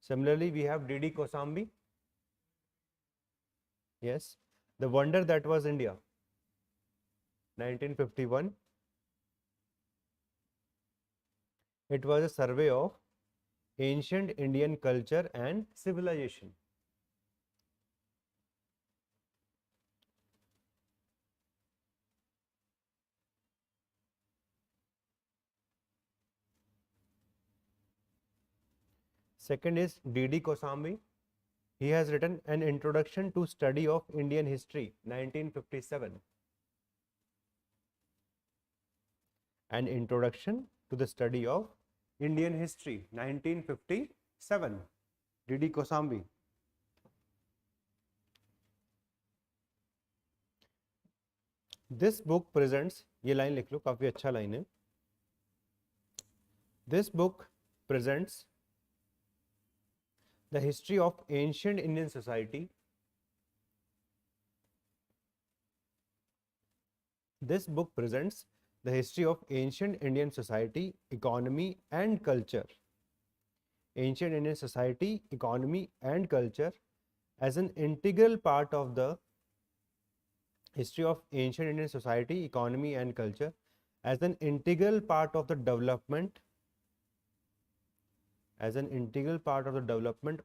Similarly, we have D.D. Kosambi. Yes, The Wonder That Was India, 1951. It was a survey of ancient Indian culture and civilization. Second is D.D. Kosambi. He has written An Introduction to Study of Indian History, 1957. An Introduction to the Study of Indian History, 1957. D.D. Kosambi. This book presents, ये line लिख लो, काफी अच्छा line है. This book presents the history of ancient Indian society. This book presents the history of ancient Indian society, economy and culture. Ancient Indian society, economy and culture as an integral part of the history of ancient Indian society, economy and culture as an integral part of the development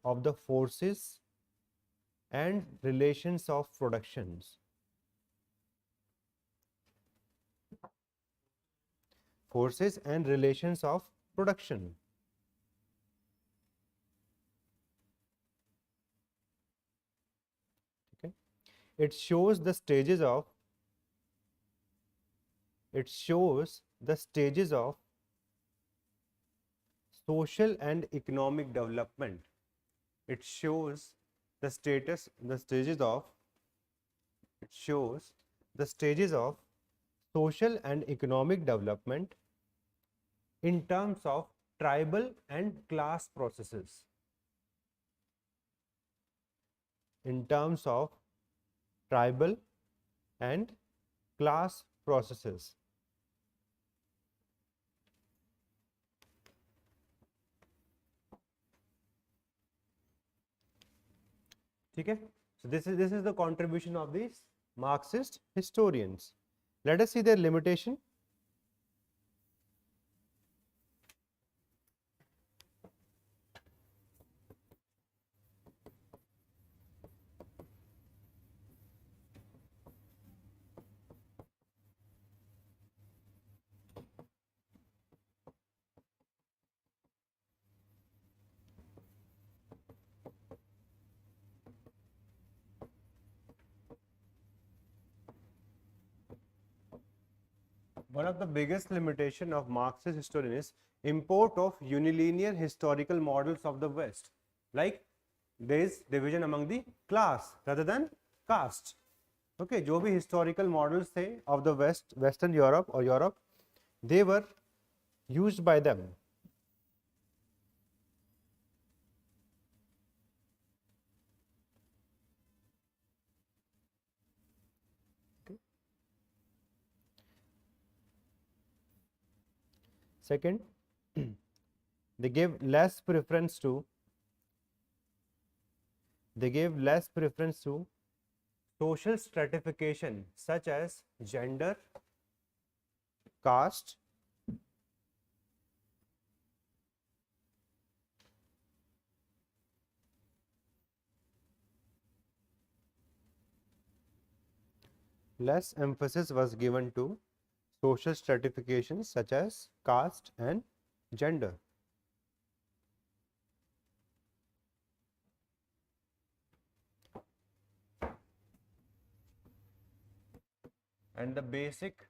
of the forces and relations of productions. Forces and relations of production. Okay. It shows the stages of social and economic development. It shows the stages of social and economic development in terms of tribal and class processes. In terms of tribal and class processes. Okay? So this is the contribution of these Marxist historians. Let us see their limitation. One of the biggest limitation of Marxist historian is import of unilinear historical models of the West. Like there is division among the class rather than caste. Okay, जो भी historical models थे of the Western Europe or Europe, they were used by them. Second, they gave less preference to social stratification such as gender, caste, less emphasis was given to social stratifications such as caste and gender. And the basic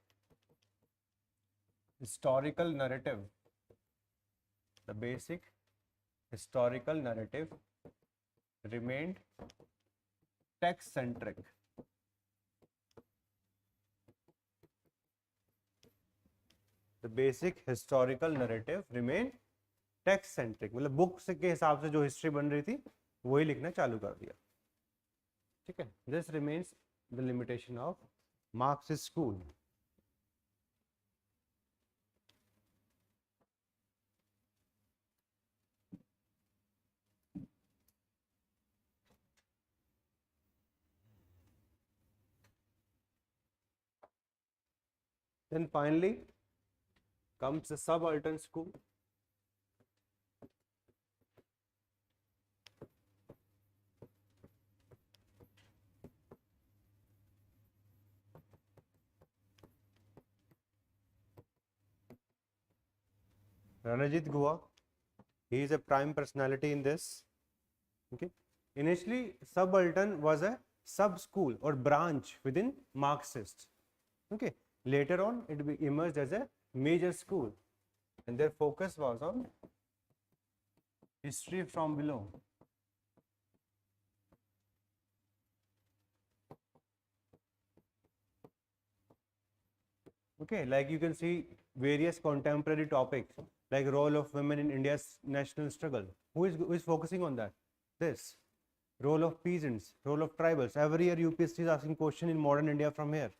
historical narrative the basic historical narrative remained text centric. The basic historical narrative remain text centric, मतलब book के हिसाब से जो history बन रही थी वही लिखना चालू कर दिया. ठीक है, this remains the limitation of Marxist school. Then finally comes the subaltern school. Ranajit Guha, he is a prime personality in this. Okay. Initially, subaltern was a sub-school or branch within Marxist. Okay. Later on, it emerged as a major school, and their focus was on history from below. Okay, like you can see various contemporary topics like role of women in India's national struggle. Who is focusing on that? This role of peasants, role of tribals. Every year UPSC is asking question in modern India from here,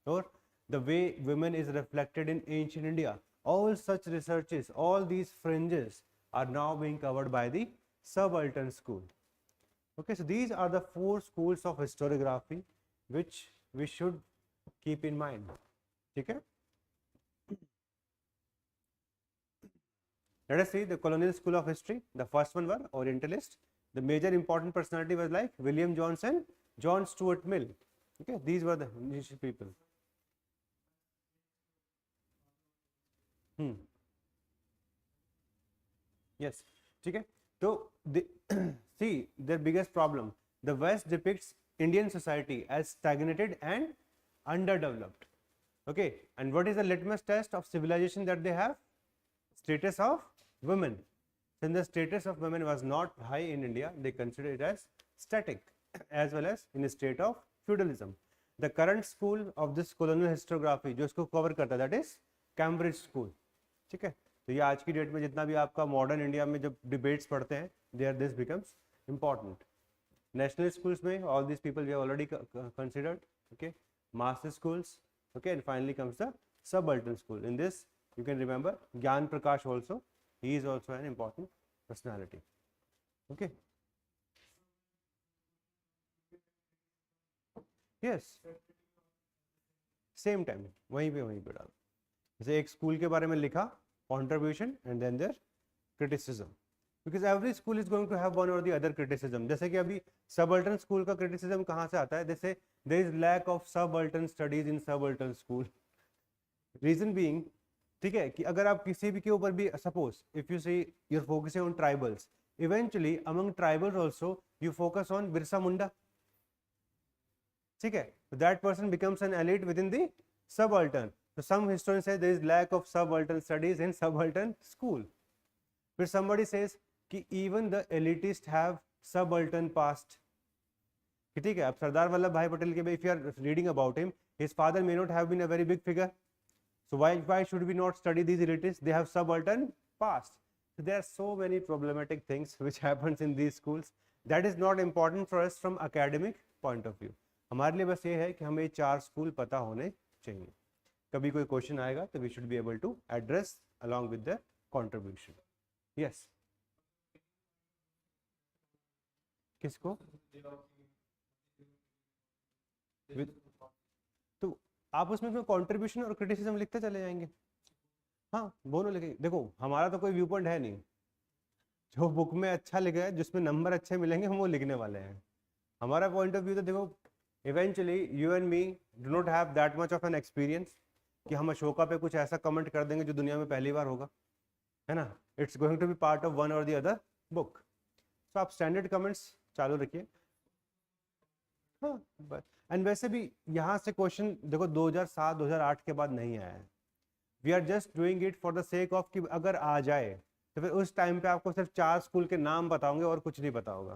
or the way women is reflected in ancient India. All such researches, all these fringes are now being covered by the subaltern school. Okay, so these are the 4 schools of historiography which we should keep in mind. Okay? Let us see the colonial school of history. The first one were Orientalist. The major important personality was like William Johnson, John Stuart Mill. Okay, these were the initial people. Yes, ठीक है. So see their biggest problem. The West depicts Indian society as stagnated and underdeveloped. Okay, and what is the litmus test of civilization that they have? Status of women. Since the status of women was not high in India, they consider it as static, as well as in a state of feudalism. The current school of this colonial historiography जो इसको cover करता है, that is Cambridge school. ठीक है, तो ये आज की डेट में जितना भी आपका मॉडर्न इंडिया में जब डिबेट्स पढ़ते हैं, there this becomes important. National schools में all this people we have already considered. Okay, master schools. Okay, and finally comes the subaltern school. In this, you can remember Gyan Prakash also. He is also an important personality. Okay. Yes. Same time. वहीं पे डाल. जैसे एक school के बारे में लिखा, contribution and then their criticism. Because every school is going to have one or the other criticism. जैसे कि अभी subaltern school का criticism कहाँ से आता है? जैसे there is lack of subaltern studies in subaltern school. Reason being, ठीक है, कि अगर आप किसी भी के ऊपर भी suppose if you say you're focusing on tribals, eventually among tribals also you focus on Birsa Munda. ठीक है, that person becomes an elite within the subaltern. So some historians say there is lack of subaltern studies in subaltern school. But somebody says कि even the elitists have subaltern past. ठीक है, अब सरदार वल्लभ भाई पटेल के, if you are reading about him, his father may not have been a very big figure. So why should we not study these elitists? They have subaltern past. So there are so many problematic things which happens in these schools. That is not important for us from academic point of view. हमारे लिए बस ये है कि हमें 4 school पता होने चाहिए. कभी कोई क्वेश्चन आएगा तो we should be able to address along with their contribution. Yes. किसको? तो आप उसमें कंट्रीब्यूशन और क्रिटिसिज्म लिखते चले जाएंगे. हाँ, दोनों लिखेंगे. देखो हमारा तो कोई व्यू पॉइंट है नहीं. जो बुक में अच्छा लिखा है, जिसमें नंबर अच्छे मिलेंगे, हम वो लिखने वाले हैं. हमारा पॉइंट ऑफ व्यू तो देखो, eventually you and me do not have that much of an experience कि हम अशोका पे कुछ ऐसा कमेंट कर देंगे जो दुनिया में पहली बार होगा, है ना. It's going to be part of one or the other book. तो आप स्टैंडर्ड कमेंट्स चालू रखिए. हाँ, बस. एंड वैसे भी यहाँ से क्वेश्चन देखो 2007-2008 के बाद नहीं आया है. We are just doing it for the sake of कि अगर आ जाए तो फिर उस टाइम पे आपको सिर्फ 4 स्कूल के नाम पता होंगे और कुछ नहीं पता होगा.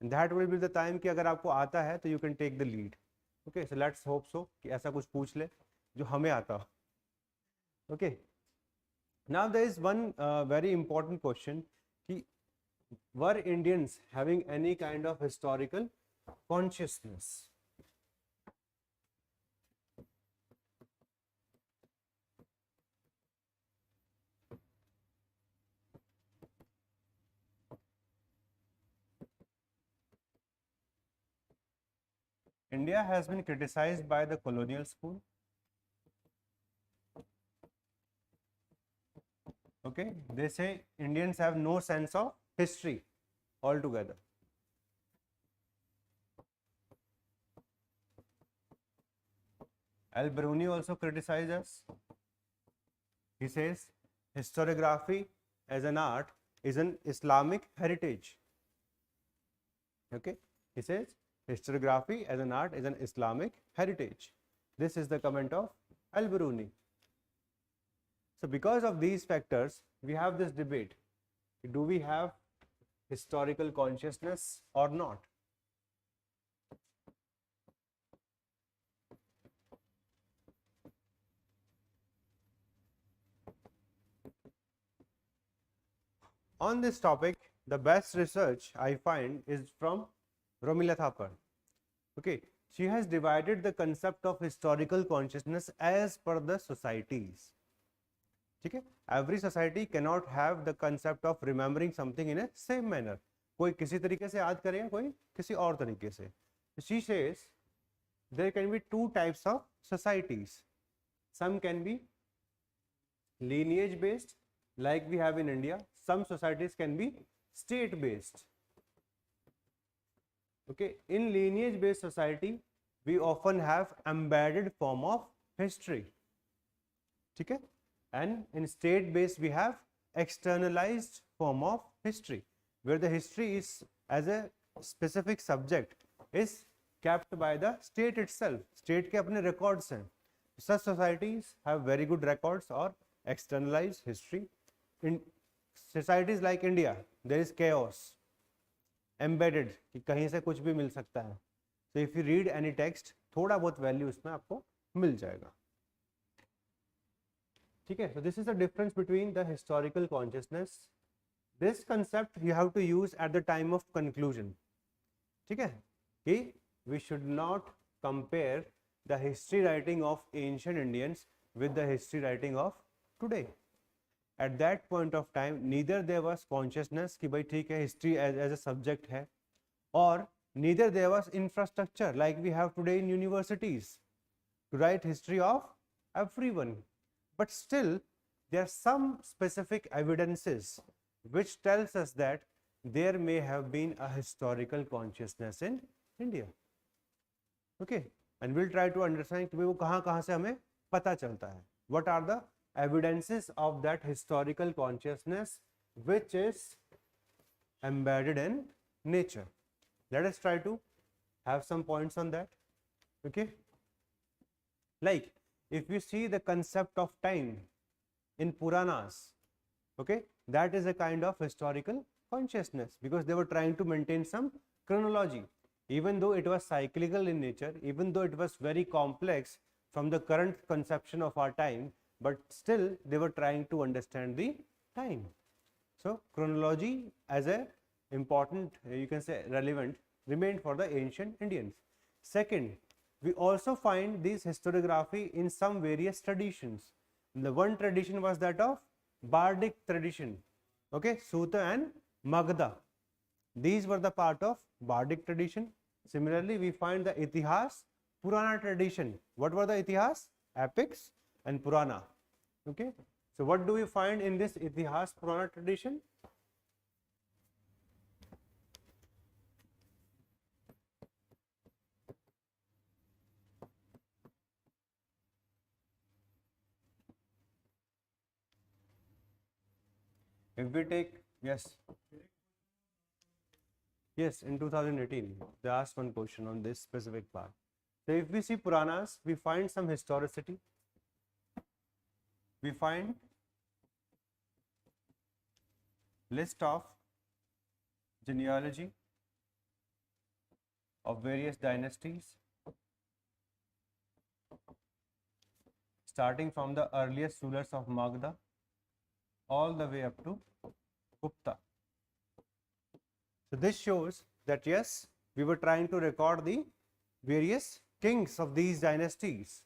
That will be the time कि अगर आपको आता है तो you can take the lead. Okay, so let's hope so कि ऐसा कुछ पूछ ले जो हमें आता हो. Okay, now there is one very important question कि were Indians having any kind of historical consciousness. India has been criticized by the colonial school. Okay, they say Indians have no sense of history altogether. Al-Biruni also criticized us. He says historiography as an art is an Islamic heritage. Okay, he says historiography as an art is an Islamic heritage. This is the comment of Al-Biruni. So because of these factors, we have this debate. Do we have historical consciousness or not? On this topic, the best research I find is from Romila Thapar. Okay, she has divided the concept of historical consciousness as per the societies. Okay, every society cannot have the concept of remembering something in a same manner. कोई किसी तरीके से याद करेगा, कोई किसी और तरीके से. She says there can be two types of societies. Some can be lineage based, like we have in India. Some societies can be state based. Okay, in lineage based society we often have embedded form of history. Okay, and in state based we have externalized form of history, where the history is as a specific subject is kept by the state itself. State के अपने records हैं. Such societies have very good records or externalized history. In societies like India, there is chaos, embedded, कि कहीं से कुछ भी मिल सकता है. So if you read any text, थोड़ा बहुत value इसमें आपको मिल जाएगा. ठीक है. So this is the difference between the historical consciousness. This concept you have to use at the time of conclusion. ठीक है, कि we should not compare the history writing of ancient Indians with the history writing of today. At that point of time, neither there was consciousness कि भाई ठीक है history as a subject है, or neither there was infrastructure like we have today in universities to write history of everyone. But still, there are some specific evidences which tells us that there may have been a historical consciousness in India. Okay, and we'll try to understand कि वो कहाँ से हमें पता चलता है. What are the evidences of that historical consciousness which is embedded in nature? Let us try to have some points on that. Okay, like if you see the concept of time in Puranas, okay, that is a kind of historical consciousness, because they were trying to maintain some chronology, even though it was cyclical in nature, even though it was very complex from the current conception of our time, but still they were trying to understand the time. So chronology as a important, you can say relevant, remained for the ancient Indians. Second, we also find this historiography in some various traditions. The one tradition was that of Bardic tradition. Okay, Suta and Magadha. These were the part of Bardic tradition. Similarly, we find the Itihas Purana tradition. What were the Itihas? Epics and Purana. Okay, so what do we find in this Itihas Purana tradition? If we take, yes, in 2018 they asked one question on this specific part. So if we see Puranas, we find some historicity, we find list of genealogy of various dynasties starting from the earliest rulers of Magadha all the way up to Gupta. So this shows that yes, we were trying to record the various kings of these dynasties.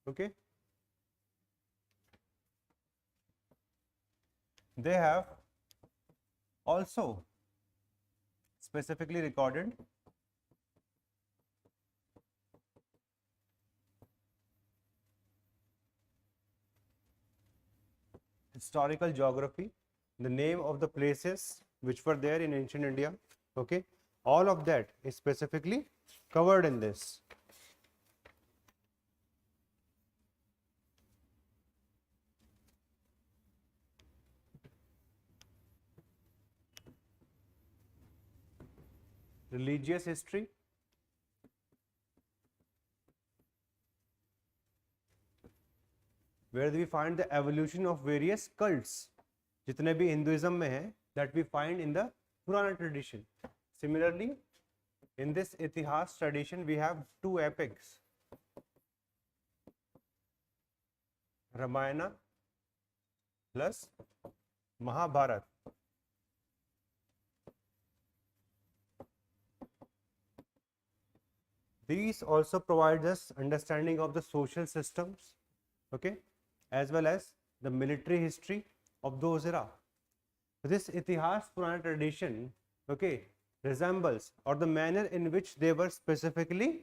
Okay. They have also specifically recorded historical geography, the name of the places which were there in ancient India. Okay, all of that is specifically covered in this. Religious history, where we find the evolution of various cults, जितने भी Hinduism में है, that we find in the Purana tradition. Similarly, in this Itihas tradition, we have two epics, Ramayana plus Mahabharata. These also provide us understanding of the social systems, okay, as well as the military history of those era. This Itihas Purana tradition, okay, resembles or the manner in which they were specifically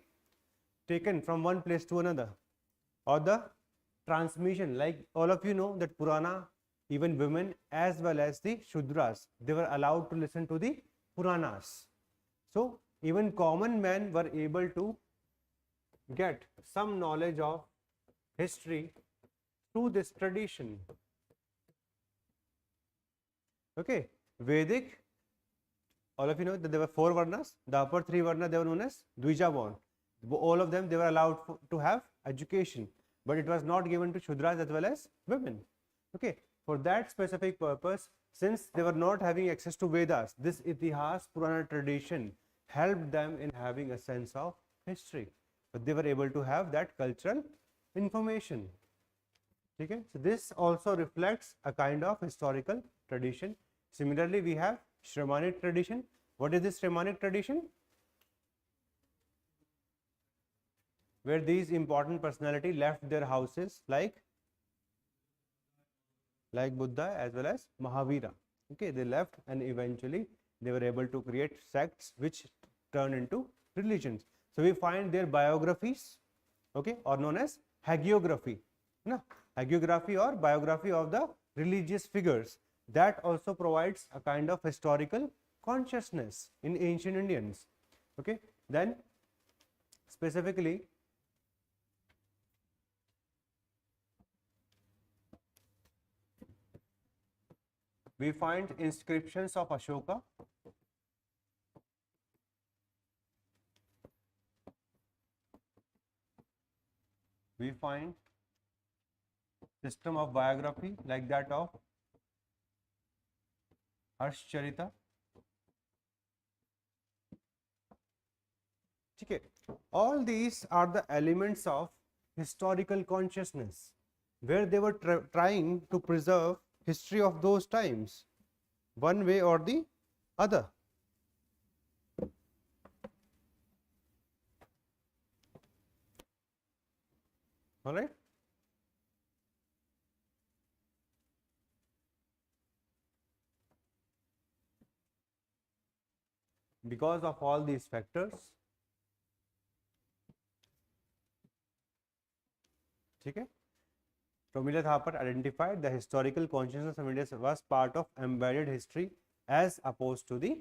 taken from one place to another, or the transmission, like all of you know that Purana, even women as well as the Shudras, they were allowed to listen to the Puranas. So even common men were able to get some knowledge of history through this tradition. Okay, Vedic, all of you know that there were 4 varnas. The upper 3 varnas, they were known as Dvija born. All of them, they were allowed to have education, but it was not given to Shudras as well as women. Okay, for that specific purpose, since they were not having access to Vedas, this Itihas Purana tradition helped them in having a sense of history, but they were able to have that cultural information. Okay, so this also reflects a kind of historical tradition. Similarly, we have Shramanic tradition. What is this Shramanic tradition? Where these important personality left their houses like Buddha as well as Mahavira. Okay, they left and eventually they were able to create sects which turn into religions. So we find their biographies, okay, or known as hagiography. No? Hagiography or biography of the religious figures. That also provides a kind of historical consciousness in ancient Indians. Okay, then specifically we find inscriptions of Ashoka, we find system of biography like that of Harshcharita. Okay, all these are the elements of historical consciousness where they were trying to preserve history of those times one way or the other. All right. Because of all these factors, ठीक है, Romila Thapar identified the historical consciousness of India was part of embedded history as opposed to the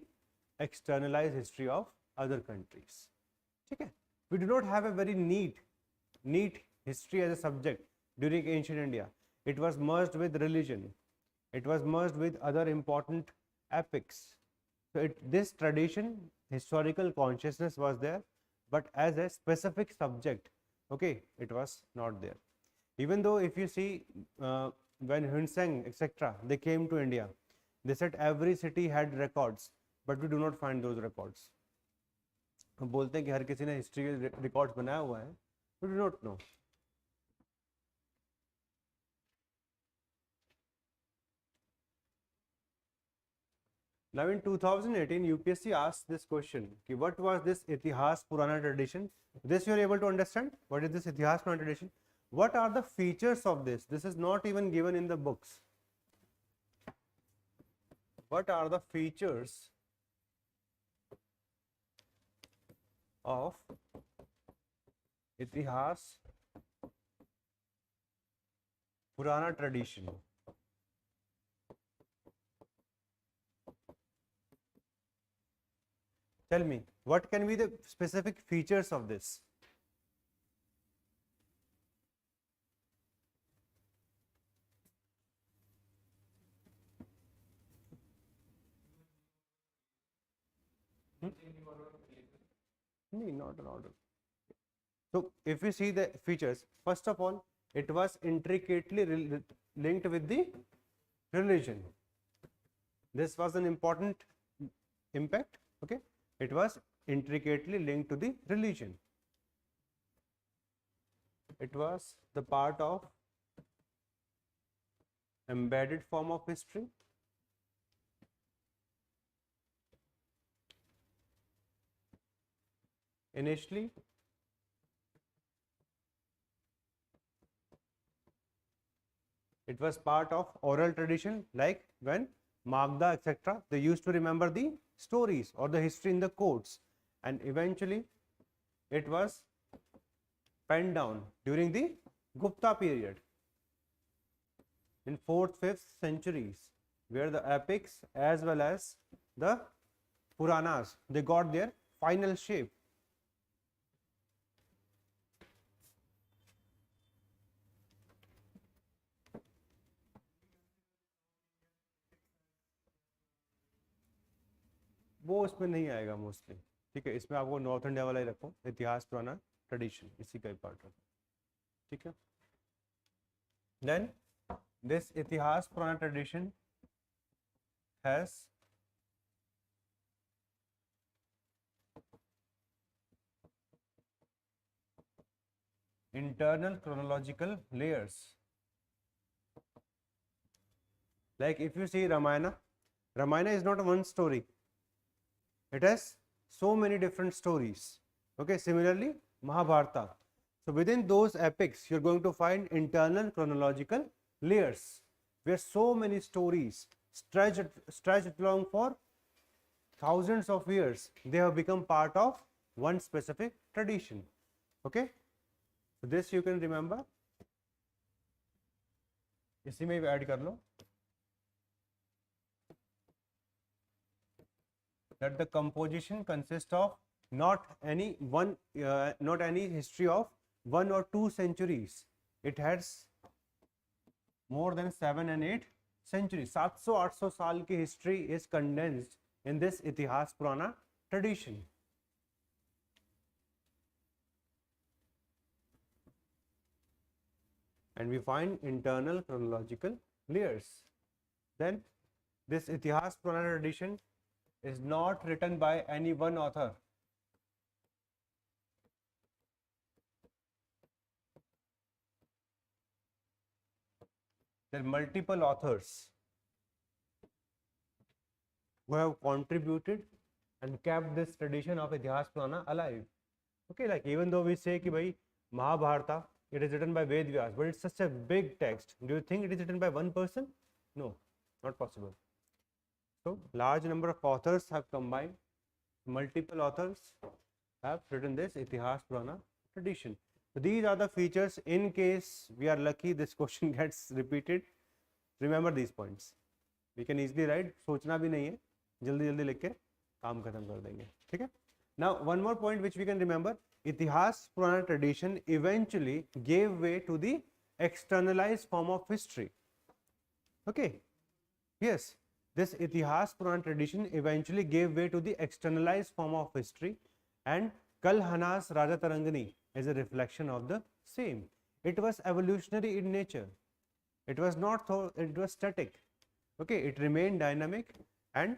externalized history of other countries. Okay, we do not have a very neat history as a subject during ancient India. It was merged with religion. It was merged with other important epics. So this tradition, historical consciousness was there, but as a specific subject, okay, it was not there. Even though if you see when Hun Sen, etc., they came to India, They said every city had records, but we do not find those records. हम बोलते हैं कि हर किसी ने history के records बनाया हुआ है, we do not know. Now in 2018, UPSC asked this question, कि what was this Itihas Purana tradition? This you are able to understand? What is this Itihas Purana tradition? What are the features of this? This is not even given in the books. What are the features of Itihas Purana tradition? Tell me, what can be the specific features of this? No, not an order. So, if we see the features, first of all, it was intricately linked with the religion. This was an important impact, okay? It was intricately linked to the religion. It was the part of embedded form of history. Initially, it was part of oral tradition, like when Magda, etc., they used to remember the stories or the history in the courts, and eventually it was penned down during the Gupta period in 4th, 5th centuries, where the epics as well as the Puranas, they got their final shape. वो इसमें नहीं आएगा mostly, ठीक है. इसमें आपको north India वाला ही रखो, इतिहास पुराना ट्रेडिशन, इसी का ही पार्ट रखो, ठीक है. देन दिस इतिहास पुराना tradition has internal chronological layers. Like if you see Ramayana, Ramayana is not one story. It has so many different stories. Okay, similarly, Mahabharata. So within those epics, you're going to find internal chronological layers, where so many stories stretched along for thousands of years, they have become part of one specific tradition. Okay, so this you can remember. इसी में भी add कर लो that the composition consists of not any history of 1 or 2 centuries. It has more than 7 and 8 centuries. 700-800 साल की history is condensed in this Itihas Purana tradition. And we find internal chronological layers. Then this Itihas Purana tradition is not written by any one author. There are multiple authors who have contributed and kept this tradition of Itihas Purana alive. Okay, like even though we say कि भाई Mahabharata, it is written by Ved Vyas, but it's such a big text. Do you think it is written by one person? No, not possible. So, large number of authors have combined, multiple authors have written this Itihas Purana tradition. So, these are the features. In case we are lucky this question gets repeated, remember these points. We can easily write, सोचना भी नहीं है, जल्दी जल्दी लिख के काम खत्म कर देंगे, ठीक है. Now, one more point which we can remember, Itihas Purana tradition eventually gave way to the externalized form of history. Okay, yes. This Itihas Purana tradition eventually gave way to the externalized form of history, and Kalhana's Raja Tarangani is a reflection of the same. It was evolutionary in nature. It was not it was static. Okay, it remained dynamic, and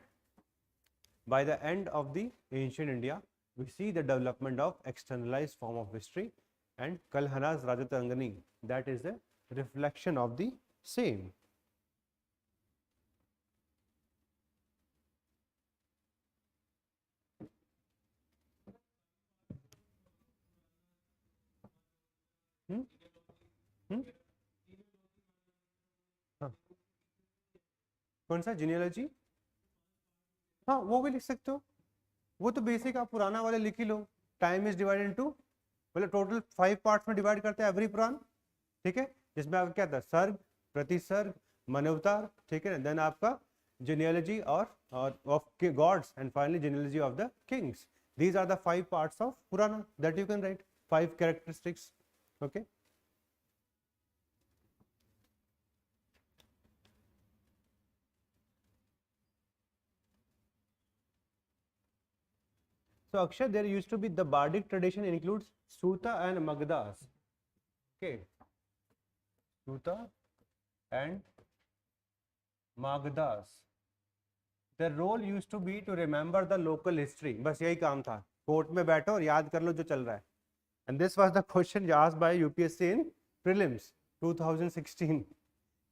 by the end of the ancient India, we see the development of externalized form of history, and Kalhana's Rajatangani, that is the reflection of the same. Hmm? Hmm? हाँ, कौन सा genealogy? हाँ, वो भी लिख सकते हो, वो तो बेसिक आप पुराना वाले लिख ही लो. टाइम इज डिवाइडेड इनटू, मतलब टोटल 5 पार्ट्स में डिवाइड करते हैं एवरी पुराण, ठीक है, जिसमें आपका क्या था, सर्ग, प्रतिसर्ग, मनवतार, ठीक है ना, देन आपका genealogy or of gods, and finally genealogy of the kings. These are the 5 parts of Purana that you can write, 5 characteristics. Okay. So Akshay, there used to be the bardic tradition includes Suta and Magdas. Okay. Suta and Magdas. The role used to be to remember the local history. बस यही काम था, court में बैठो और याद कर लो जो चल रहा है. And this was the question asked by UPSC in prelims 2016.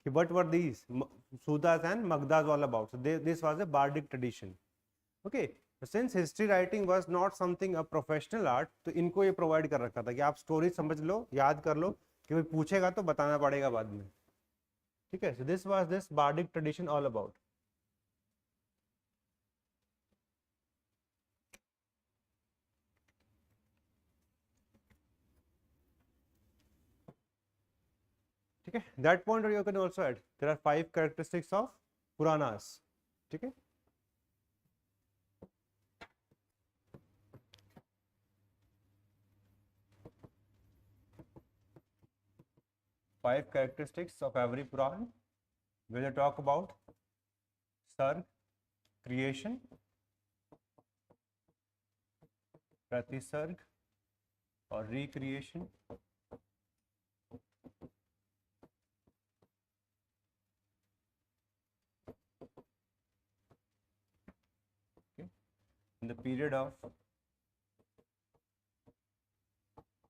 What were these Sudas and Magdas all about? So this was a bardic tradition. Okay. Since history writing was not something a professional art, तो इनको ये provide कर रखा था कि आप story समझ लो, याद कर लो, कि कोई पूछेगा तो बताना पड़ेगा बाद में. ठीक है. So this was this bardic tradition all about. ठीक है. That point you can also add. There are 5 characteristics of Puranas. ठीक है. Five characteristics of every Puran. Will talk about Sarg, creation, Pratisarg or recreation, okay, in the period of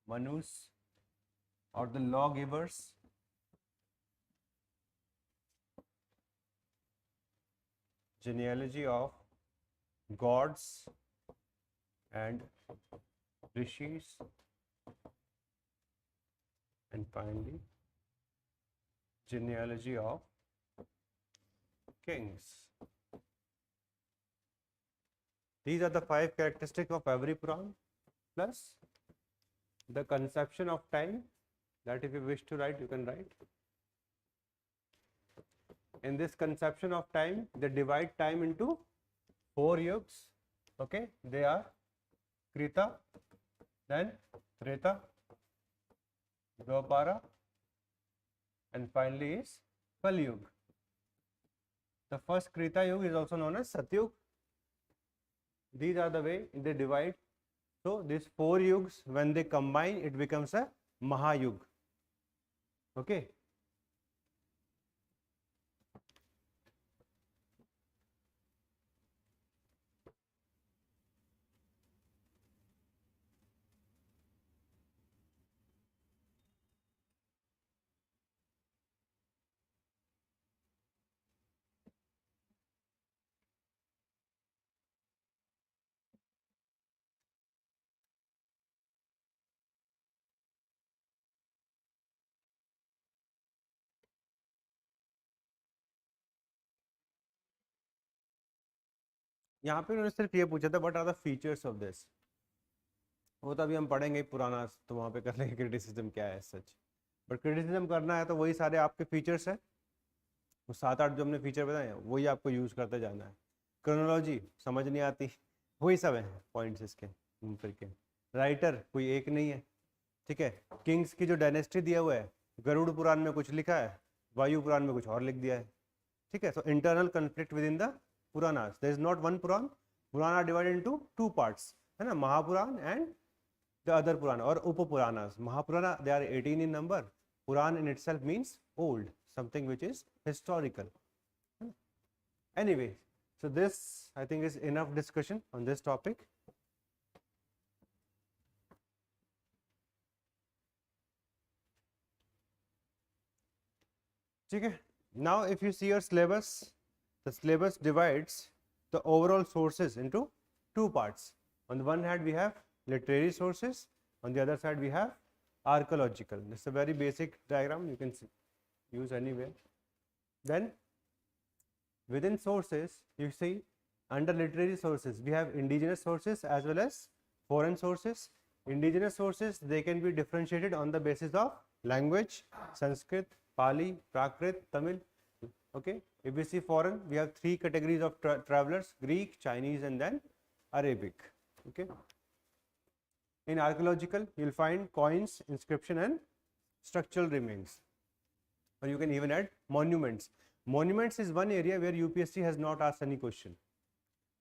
Manus or the lawgivers, genealogy of gods and rishis, and finally genealogy of kings. These are the 5 characteristics of every Puran, plus the conception of time, that if you wish to write, you can write. In this conception of time, they divide time into 4 yugs. Okay, they are Krita, then Treta, Dwapara, and finally is Kali Yuga. The first Krita Yuga is also known as Satyug. These are the way they divide. So these 4 yugs, when they combine, it becomes a Mahayug. Okay. यहाँ पे उन्होंने सिर्फ ये पूछा था what are the features of this. वो तो अभी हम पढ़ेंगे पुराना, तो वहाँ पे कर लेंगे क्रिटिसिज्म क्या है सच. बट क्रिटिसिज्म करना है तो वही सारे आपके फीचर्स है, वो 7-8 जो हमने फीचर बताए हैं वही आपको यूज करते जाना है. क्रोनोलॉजी समझ नहीं आती, वही सब है पॉइंट्स इसके घूम फिर के. राइटर कोई एक नहीं है. ठीक है. किंग्स की जो डायनेस्टी दिया हुआ है, गरुड़ पुराण में कुछ लिखा है, वायु पुराण में कुछ और लिख दिया है. ठीक है. So internal conflict with in the Puranas. There is not one Purana. Purana are divided into 2 parts, है ना, Mahapurana and the other Purana or Upapuranas. Mahapurana, they are 18 in number. Puran in itself means old, something which is historical. Anyway, so this I think is enough discussion on this topic. Okay. Now if you see your syllabus, the syllabus divides the overall sources into two parts. On the one hand we have literary sources, on the other side we have archaeological. This is a very basic diagram, you can use anywhere. Then within sources, you see under literary sources we have indigenous sources as well as foreign sources. Indigenous sources, they can be differentiated on the basis of language: Sanskrit, Pali, Prakrit, Tamil. Okay. If we see foreign, we have three categories of travelers: Greek, Chinese, and then Arabic. Okay. In archaeological, you will find coins, inscription, and structural remains, or you can even add monuments. Monuments is one area where UPSC has not asked any question,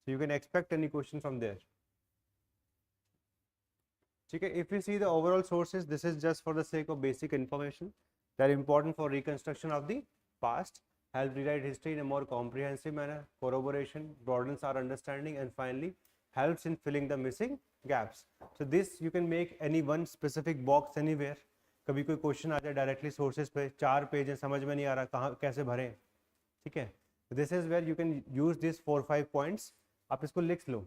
so you can expect any question from there. Okay. If you see the overall sources, this is just for the sake of basic information. They are important for reconstruction of the past, help rewrite history in a more comprehensive manner, corroboration, broadens our understanding, and finally helps in filling the missing gaps. So this you can make any one specific box anywhere. कभी कोई question आ जाए directly sources पे, 4 page है, समझ में नहीं आ रहा कहाँ कैसे भरें, ठीक है. This is where you can use this 4-5 points. आप इसको लिख लो,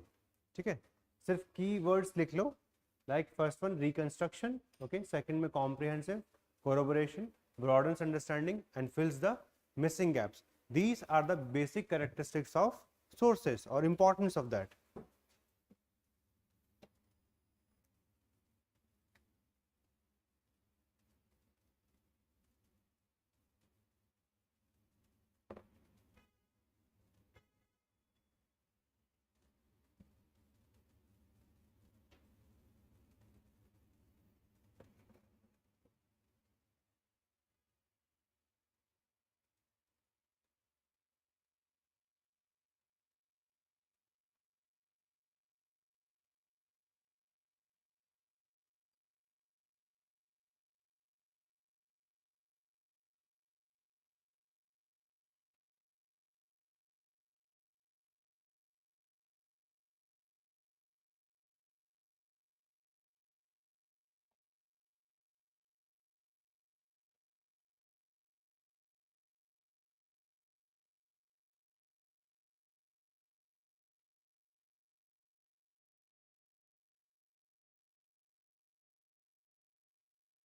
ठीक है, सिर्फ की वर्ड्स लिख लो. Like first one reconstruction, okay, second में comprehensive, corroboration, broadens understanding, and fills the missing gaps. These are the basic characteristics of sources or importance of that.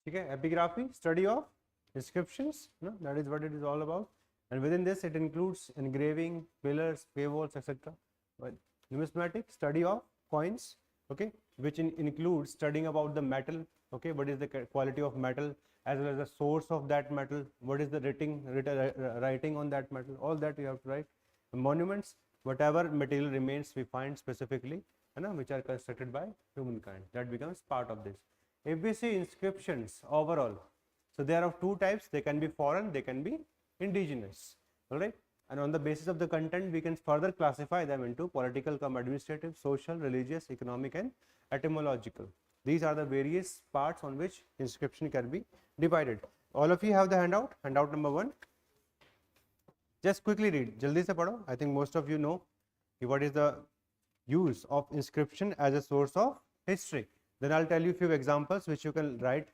ठीक है, epigraphy, study of inscriptions, no, that is what it is all about, and within this it includes engraving, pillars, paywalls, etc. But numismatic, study of coins, okay, which includes studying about the metal, okay, what is the quality of metal as well as the source of that metal, what is the writing on that metal, all that you have to write. Monuments, whatever material remains we find specifically, which are constructed by humankind, that becomes part of this. If we see inscriptions overall, so they are of two types. They can be foreign, they can be indigenous, all right, and on the basis of the content we can further classify them into political, administrative, social, religious, economic, and etymological. These are the various parts on which inscription can be divided. All of you have the handout number 1. Just quickly read, jaldi se padho. I think most of you know what is the use of inscription as a source of history. Then I'll tell you a few examples which you can write.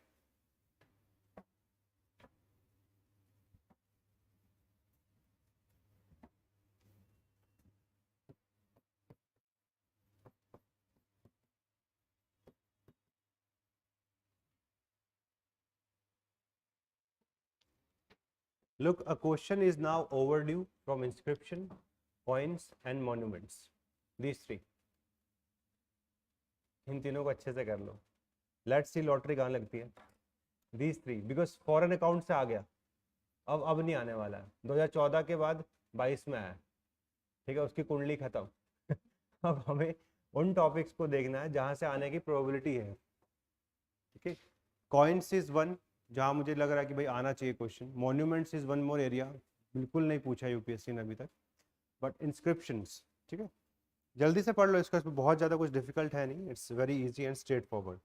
Look, a question is now overdue from inscription, coins, and monuments. These three. इन तीनों को अच्छे से कर लो. Let's see lottery कहाँ लगती है. These three, because foreign account से आ गया, अब नहीं आने वाला है. 2014 के बाद 22 में आया, ठीक है, उसकी कुंडली खत्म. अब हमें उन टॉपिक्स को देखना है जहाँ से आने की प्रोबेबिलिटी है. ठीक है, कॉइन्स इज वन, जहाँ मुझे लग रहा है कि भाई आना चाहिए question. Monuments is one more area, बिल्कुल नहीं पूछा यूपीएससी ने अभी तक. बट इंस्क्रिप्शंस, ठीक है, जल्दी से पढ़ लो इसका, इसमें बहुत ज़्यादा कुछ डिफिकल्ट है नहीं. It's very easy and straightforward.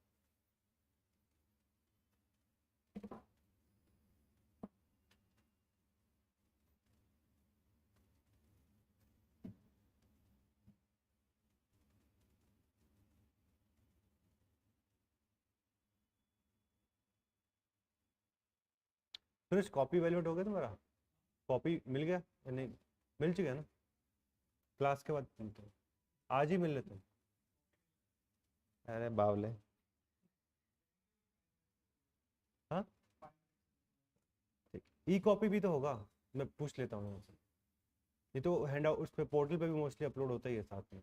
Suresh copy वैल्यूट हो गया तुम्हारा? कॉपी मिल गया या नहीं? मिल चुका है ना? क्लास के बाद मिलते हैं, आज ही मिल लेते हैं। अरे बावले, हाँ ई कॉपी भी तो होगा, मैं पूछ लेता हूँ उनसे। ये तो हैंड आउट उस पे पोर्टल पे भी मोस्टली अपलोड होता ही है साथ में।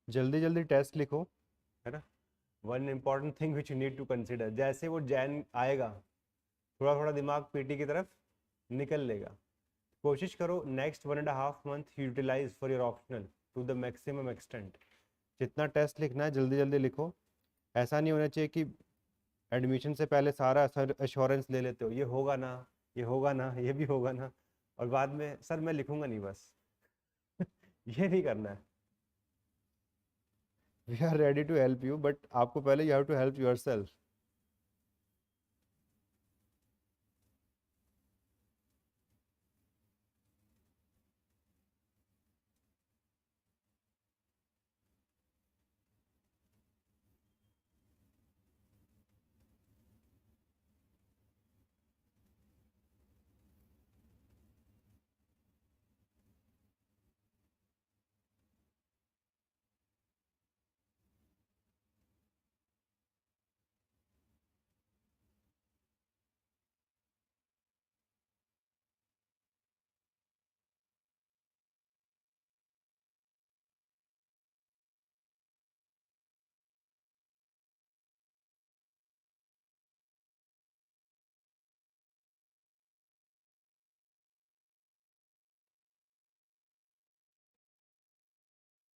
जल्दी जल्दी टेस्ट लिखो, है ना। One important thing which you need to consider, जैसे वो जैन आएगा थोड़ा थोड़ा दिमाग पीटी की तरफ निकल लेगा। कोशिश करो next 1.5 month utilise for your optional to the maximum extent. जितना टेस्ट लिखना है जल्दी जल्दी लिखो। ऐसा नहीं होना चाहिए कि एडमिशन से पहले सारा सर एश्योरेंस ले लेते हो, ये होगा ना, ये होगा ना, ये भी होगा ना, और बाद में सर मैं लिखूंगा नहीं बस। ये नहीं करना है। We are ready to help you, but आपको पहले you have to help yourself.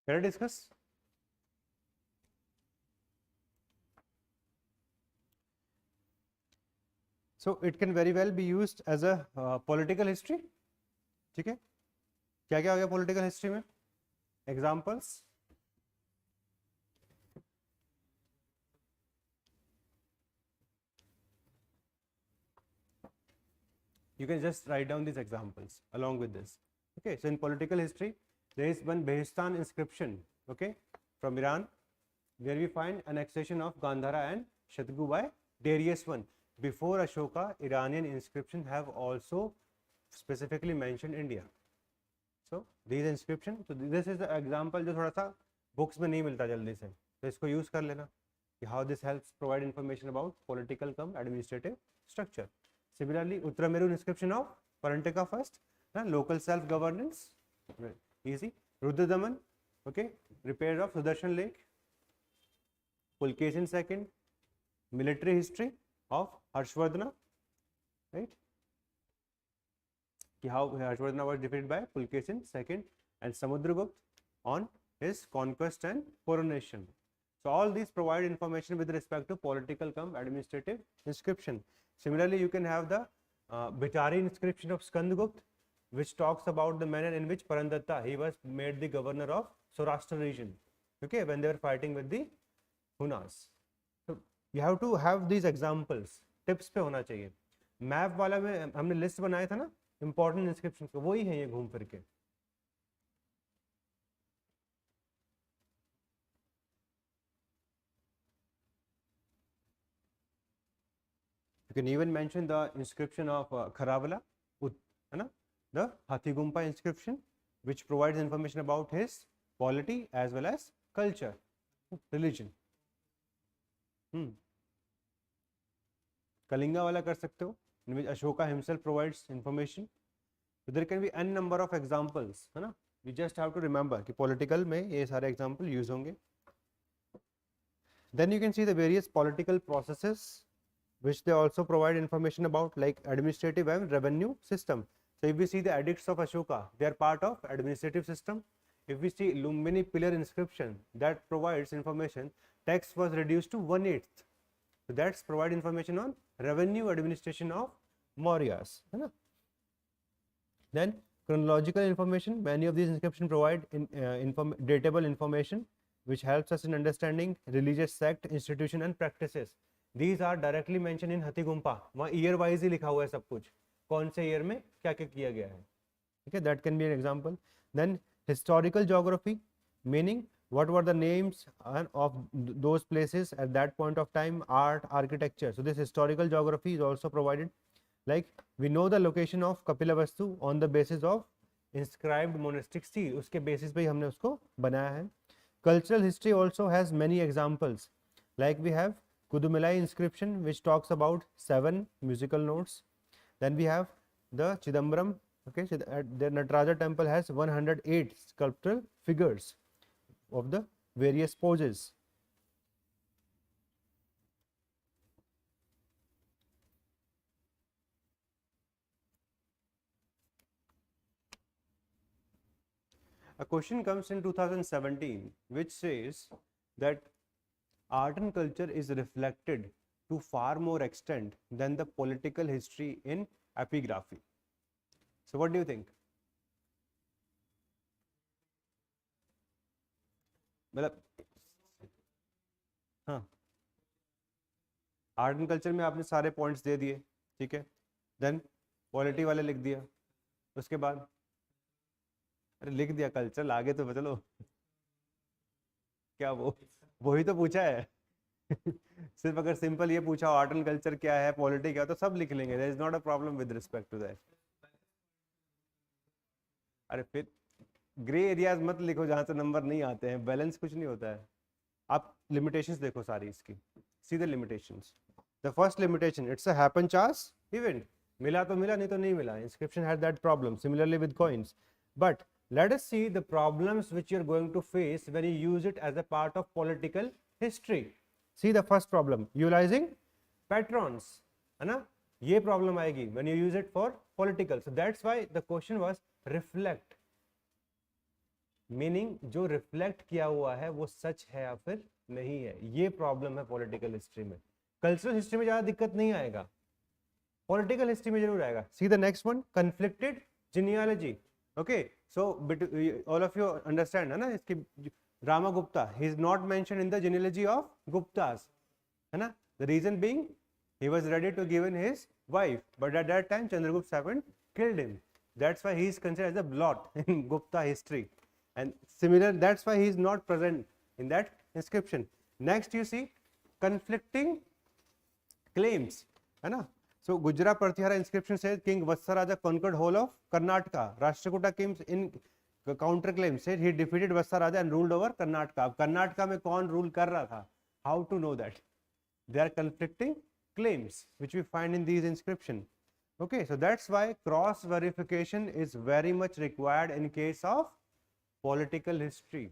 Can I discuss? So it can very well be used as a political history. ठीक है, क्या क्या हो गया पॉलिटिकल हिस्ट्री में? Examples, you can just write down these examples along with this. Okay, so in political history there is one Behestan inscription, okay, from Iran, where we find annexation of Gandhara and Shatgu by Darius I. Before Ashoka, Iranian inscriptions have also specifically mentioned India. So these inscriptions, so this is the example जो थोड़ा सा books में नहीं मिलता जल्दी से, तो इसको use कर लेना कि how this helps provide information about political cum administrative structure. Similarly, Uttarameru inscription of Parantika first, local self-governance, easy. Rudradaman, okay, repair of Sudarshan Lake. Pulkesin second, military history of Harshvardhana, right? How Harshvardhana was defeated by Pulkesin second, and Samudragupta on his conquest and coronation. So all these provide information with respect to political cum administrative inscription. Similarly, you can have the Bhittari inscription of Skandagupta, which talks about the manner in which Parandatta, he was made the governor of Saurashtra region, okay, when they were fighting with the Hunas. So you have to have these examples, tips पे होना चाहिए. Map वाला में हमने list बनाया था ना important inscription का, वही है ये घूम फिर के. You can even mention the inscription of Kharavala, the Hathigumpa inscription, which provides information about his polity as well as culture, religion. Kalinga wala कर सकते हो, in which Ashoka himself provides information. So there can be n number of examples, है ना? You just have to remember कि political में ये सारे example use होंगे. Then you can see the various political processes which they also provide information about, like administrative and revenue system. So if we see the edicts of Ashoka, they are part of administrative system. If we see Lumbini pillar inscription, that provides information, tax was reduced to 1/8. So that's provide information on revenue administration of Mauryas. Then chronological information, many of these inscriptions provide datable information which helps us in understanding religious sect, institution and practices. These are directly mentioned in Hathigumpa. वहाँ year wise ही लिखा हुआ है सब कुछ. कौन से year में क्या क्या किया गया है, ठीक है, that can be an example. Then historical geography, meaning what were the names of those places at that point of time, art, architecture. So this historical geography is also provided. Like we know the location of Kapilavastu on the basis of inscribed monastic seal, uske basis पे हमने उसको बनाया है. Cultural history also has many examples. Like we have Kudumalai inscription which talks about 7 musical notes. Then we have the Chidambaram, okay, the Nataraja temple has 108 sculptural figures of the various poses. A question comes in 2017 which says that art and culture is reflected to far more extent than the political history in epigraphy. So what do you think? मतलब हाँ, art and culture में आपने सारे points दे दिए, ठीक है, then polity वाले लिख दिया, उसके बाद अरे लिख दिया कल्चर, आगे तो चलो क्या वही तो पूछा है. सिर्फ अगर सिंपल ये पूछा आर्ट एंड कल्चर क्या है, पॉलिटी क्या है, तो सब लिख लेंगे, there is not a problem with respect to that. अरे फिर ग्रे एरियाज मत लिखो जहां से नंबर नहीं आते हैं, बैलेंस कुछ नहीं होता है. आप लिमिटेशंस देखो सारी इसकी, सीधे limitations. The first limitation, it's a happen chance event. मिला तो मिला, नहीं तो नहीं मिला. Inscription had that problem, similarly with coins. But let us see the problems which you are going to face when you use it as a part of political history. See the first problem, utilizing patrons, है ना, ये problem आएगी when you use it for political. So that's why the question was reflect, meaning जो reflect किया हुआ है वो सच है या फिर नहीं है, ये problem है political history में. Cultural history में ज़्यादा दिक्कत नहीं आएगा, political history में जरूर आएगा. See the next one, conflicted genealogy. Okay, so all of you understand है ना, इसकी Ramagupta, he is not mentioned in the genealogy of Guptas, है ना. The reason being he was ready to give in his wife, but at that time Chandragupta servant killed him. That's why he is considered as a blot in Gupta history, and similar, that's why he is not present in that inscription. Next you see conflicting claims, है ना. So Gujra Pratyahara inscription says King Vatsaraja conquered whole of Karnataka. Rashtrakuta kings in counter claim said he defeated Vatsaraja and ruled over Karnataka. अब कर्नाटका में कौन rule कर रहा था? How to know that? There are conflicting claims which we find in these inscriptions. Okay, so that's why cross verification is very much required in case of political history.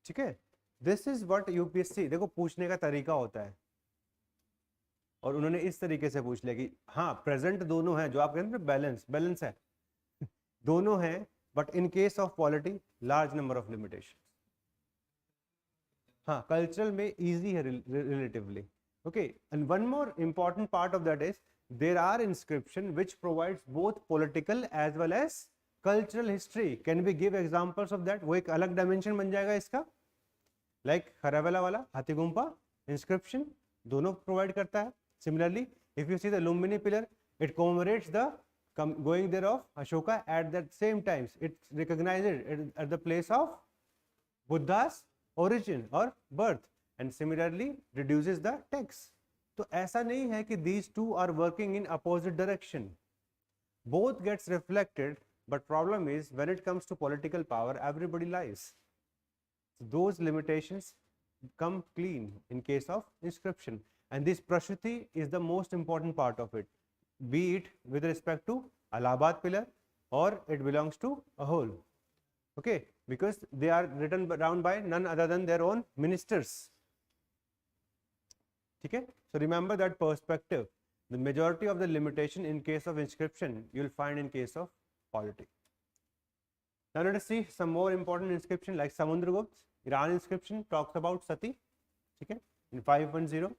ठीक है? This is what UPSC, देखो पूछने का तरीका होता है, और उन्होंने इस तरीके से पूछ लिया कि हाँ प्रेजेंट दोनों हैं, जो आप कहते हैं बैलेंस है, दोनों हैं, but in case of polity large number of limitation. हाँ, कल्चरल में इजी है relatively. Okay, and one more important part of that is there are inscription which provides both political as well as cultural history. Can we give examples of that? वो एक अलग dimension बन जाएगा इसका. Like खरावेला वाला हाथीगुम्पा inscription दोनों provide करता है. Similarly, if you see the Lumbini pillar, it commemorates the going there of Ashoka at that same time. It recognizes it at the place of Buddha's origin or birth, and similarly reduces the text. तो ऐसा नहीं है कि these two are working in opposite direction. Both gets reflected, but problem is when it comes to political power, everybody lies. So those limitations come clean in case of inscription. And this Prashruti is the most important part of it, be it with respect to Allahabad pillar or it belongs to a whole. Okay, because they are written down by none other than their own ministers. Okay, so remember that perspective. The majority of the limitation in case of inscription you will find in case of polity. Now let us see some more important inscription like Samudragupta Iran inscription talks about Sati, okay, in 510.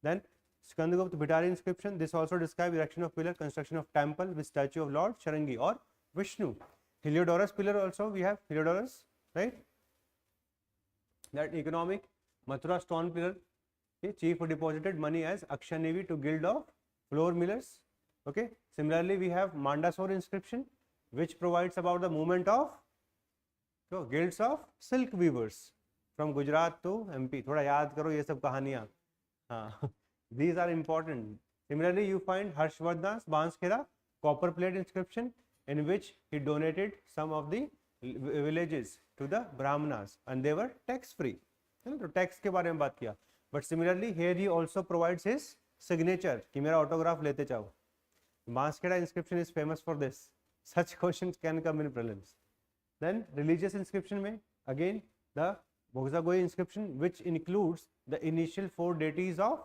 Then Skandagupta Bhittari inscription, this also describes erection of pillar, construction of temple with statue of Lord Sharangi or Vishnu. Heliodorus pillar also we have Heliodorus, right? That economic Mathura stone pillar, okay, chief who deposited money as Akshanivi to guild of floor millers. Okay, similarly we have Mandsaur inscription which provides about the movement of guilds of silk weavers from Gujarat to MP. थोड़ा याद करो ये सब कहानियाँ. हाँ, these are important. Similarly you find Harshvardhan's Banskhera copper plate inscription in which he donated some of the villages to the Brahmanas and they were tax free. है ना, तो टैक्स के बारे में बात किया. But similarly here he also provides his signature कि मेरा ऑटोग्राफ लेते जाओ. Banskhera inscription is famous for this. Such questions can come in prelims. Then religious inscription में again the Bogzagoi inscription which includes the initial 4 deities of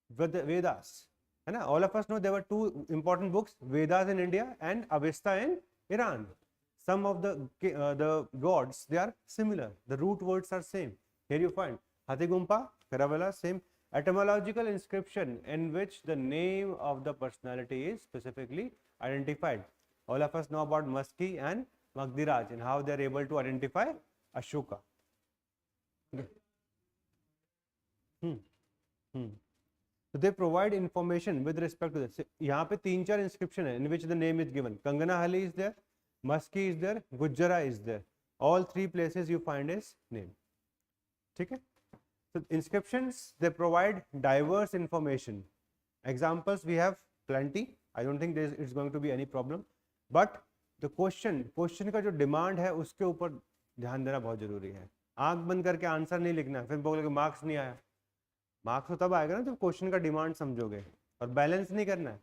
Vedas. है ना, all of us know there were 2 important books, Vedas in India and Avesta in Iran. Some of the gods they are similar, the root words are same. Here you find Hathigumpa, Karavala, same. Etymological inscription in which the name of the personality is specifically identified. All of us know about Maski and Magdiraj and how they are able to identify Ashoka. So they provide information with respect to this. यहाँ पे 3-4 inscription है in which the name is given. Kanganahalli is there, Maski is there, Gujjara is there. All 3 places you find his name. ठीक है? So inscriptions they provide diverse information. Examples we have plenty. I don't think there is going to be any problem. But the question का जो demand है उसके ऊपर ध्यान देना बहुत जरूरी है. आंख बंद करके आंसर नहीं लिखना फिर बोलोगे मार्क्स नहीं आया. मार्क्स तो तब आएगा ना जब क्वेश्चन का डिमांड समझोगे और बैलेंस नहीं करना है.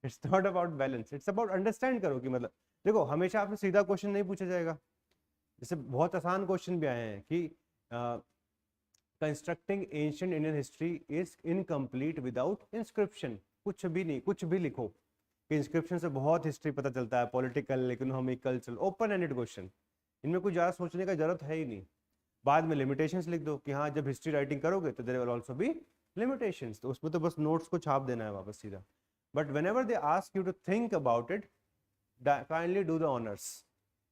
It's not about balance, it's about understand करो कि मतलब देखो हमेशा आपसे सीधा क्वेश्चन नहीं पूछा जाएगा. जैसे बहुत आसान क्वेश्चन भी आए हैं कि constructing ancient Indian history is incomplete without inscription. कुछ भी नहीं, कुछ भी लिखो कि इंस्क्रिप्शन से बहुत हिस्ट्री पता चलता है, political, economic, cultural, open ended question. इनमें कुछ ज़्यादा सोचने का जरूरत है ही नहीं. बाद में लिमिटेशंस लिख दो कि हाँ जब हिस्ट्री राइटिंग करोगे तो there will also be limitations, तो उसमें तो बस नोट्स को छाप देना है वापस सीधा. But whenever they ask you to think about it kindly do the honours.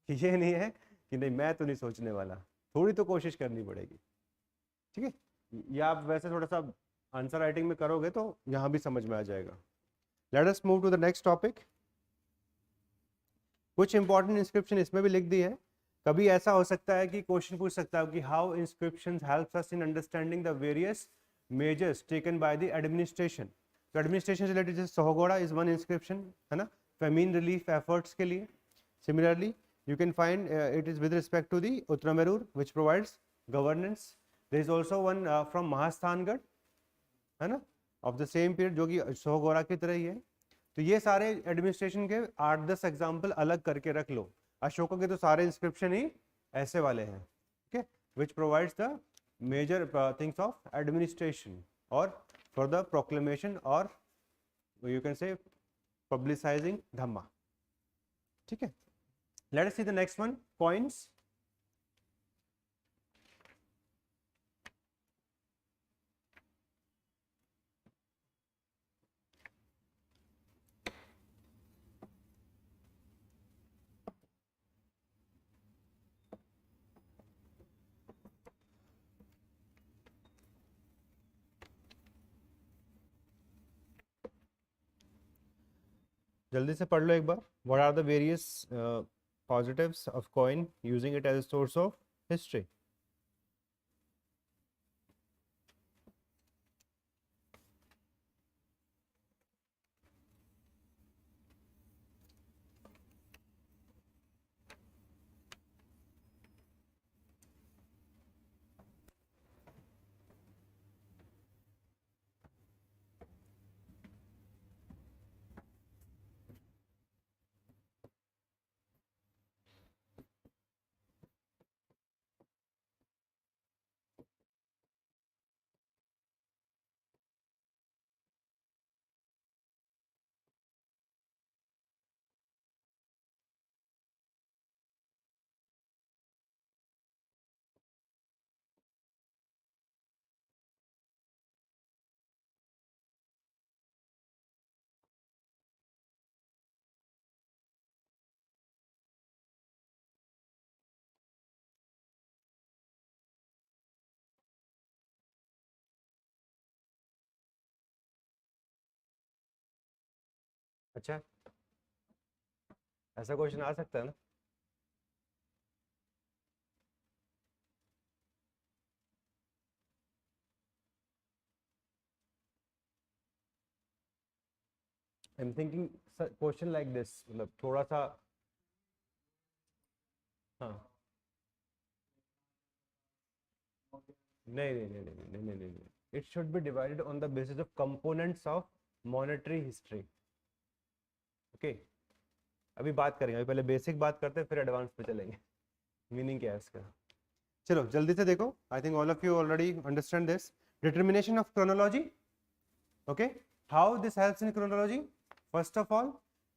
ये नहीं है कि नहीं मैं तो नहीं सोचने वाला, थोड़ी तो कोशिश करनी पड़ेगी. ठीक है, या आप वैसे थोड़ा सा आंसर राइटिंग में करोगे तो यहाँ भी समझ में आ जाएगा. Let us move to the next topic. कुछ इंपॉर्टेंट इंस्क्रिप्शन इसमें भी लिख दी है. कभी ऐसा हो सकता है कि क्वेश्चन पूछ सकता है कि how inscriptions helps us in understanding the various measures taken by the administration. तो एडमिनिस्ट्रेशन से रिलेटेड जैसे सोहगोड़ा इज वन इंस्क्रिप्शन है ना, फेमिन रिलीफ एफर्ट्स के लिए. Similarly you can find it is with respect to the Uttaramerur which provides governance. There is also one from Mahasthangarh है ना, of the same period जो कि सोहगोड़ा की तरह ही है. तो ये सारे एडमिनिस्ट्रेशन के 8-10 एग्जाम्पल अलग करके रख लो. अशोका के तो सारे इंस्क्रिप्शन ही ऐसे वाले हैं. okay, which provides the major things of administration or for the proclamation or you can say publicizing dhamma. ठीक है. Let us see the next one, coins. जल्दी से पढ़ लो एक बार. What are the various positives of coin using it as a source of history? अच्छा, ऐसा question आ सकता है ना? I am thinking question like this, मतलब थोड़ा सा, हाँ, नहीं नहीं नहीं नहीं नहीं नहीं नहीं, it should be divided on the basis of components of monetary history. Okay, अभी बात करेंगे, अभी पहले बेसिक बात करते हैं फिर एडवांस पे चलेंगे, मीनिंग क्या है इसका। चलो जल्दी से देखो, I think all of you already understand this. Determination of chronology, okay, how this helps in chronology? First of all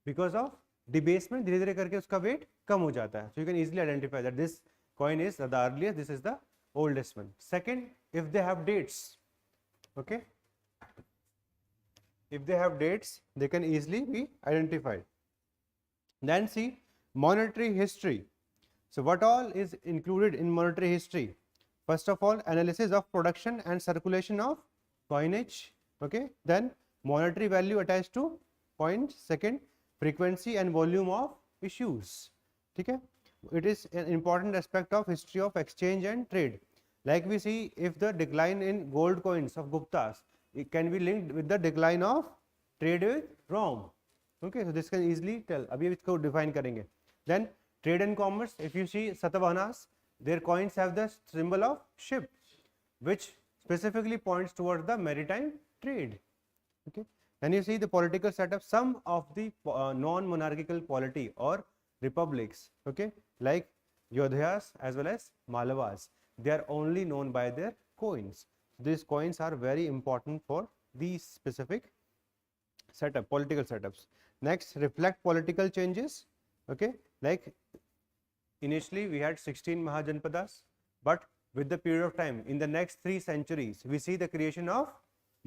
because of debasement, धीरे धीरे करके उसका वेट कम हो जाता है, so you can easily identify that this coin is the earliest, this is the oldest one. Second, if they have dates, okay, if they have dates they can easily be identified. Then see monetary history. So what all is included in monetary history? First of all, analysis of production and circulation of coinage, okay, then monetary value attached to coins. Second, frequency and volume of issues, ठीक है. It is an important aspect of history of exchange and trade. Like we see, if the decline in gold coins of Guptas, it can be linked with the decline of trade with Rome. Okay, so this can easily tell. अभी इसको define करेंगे. Then trade and commerce. If you see Satavahanas, their coins have the symbol of ship, which specifically points towards the maritime trade. Okay. Then you see the political setup. Some of the non-monarchical polity or republics, okay, like Yodhyas as well as Malavas, they are only known by their coins. These coins are very important for these specific setup, political setups. Next, reflect political changes, okay, like initially we had 16 Mahajanpadas, but with the period of time, in the next 3 centuries, we see the creation of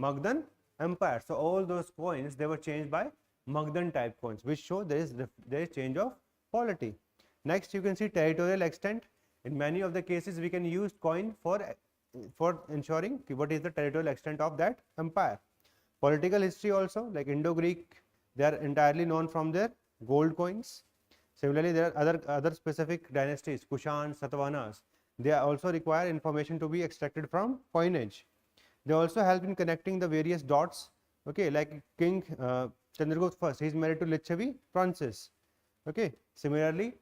Magadhan Empire. So all those coins, they were changed by Magadhan type coins, which show there is change of polity. Next, you can see territorial extent. In many of the cases, we can use coin for ensuring what is the territorial extent of that empire. Political history also, like Indo-Greek, they are entirely known from their gold coins. Similarly, there are other specific dynasties, Kushans, Satavahanas. They also require information to be extracted from coinage. They also help in connecting the various dots. Okay, like King Chandragupta first, he is married to Lichavi Francis. Okay, similarly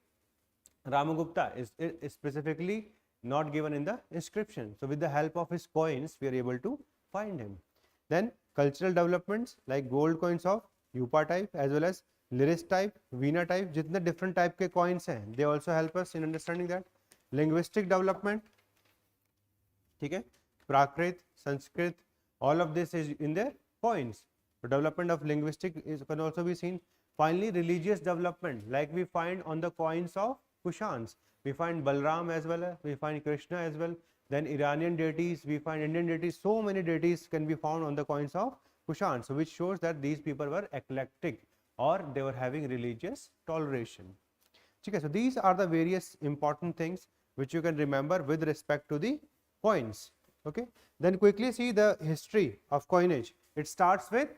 Ramagupta is specifically not given in the inscription, so with the help of his coins we are able to find him. Then cultural developments like gold coins of Yupa type as well as Liris type, Veena type, jitne different type ke coins hain, they also help us in understanding that. Linguistic development, ठीक है, Prakrit, Sanskrit, all of this is in their coins. The development of linguistic can also be seen. Finally, religious development, like we find on the coins of Kushans, we find Balram as well, we find Krishna as well. Then Iranian deities, we find Indian deities. So many deities can be found on the coins of Kushans, so which shows that these people were eclectic or they were having religious toleration. Okay, so these are the various important things which you can remember with respect to the coins. Okay, then quickly see the history of coinage. It starts with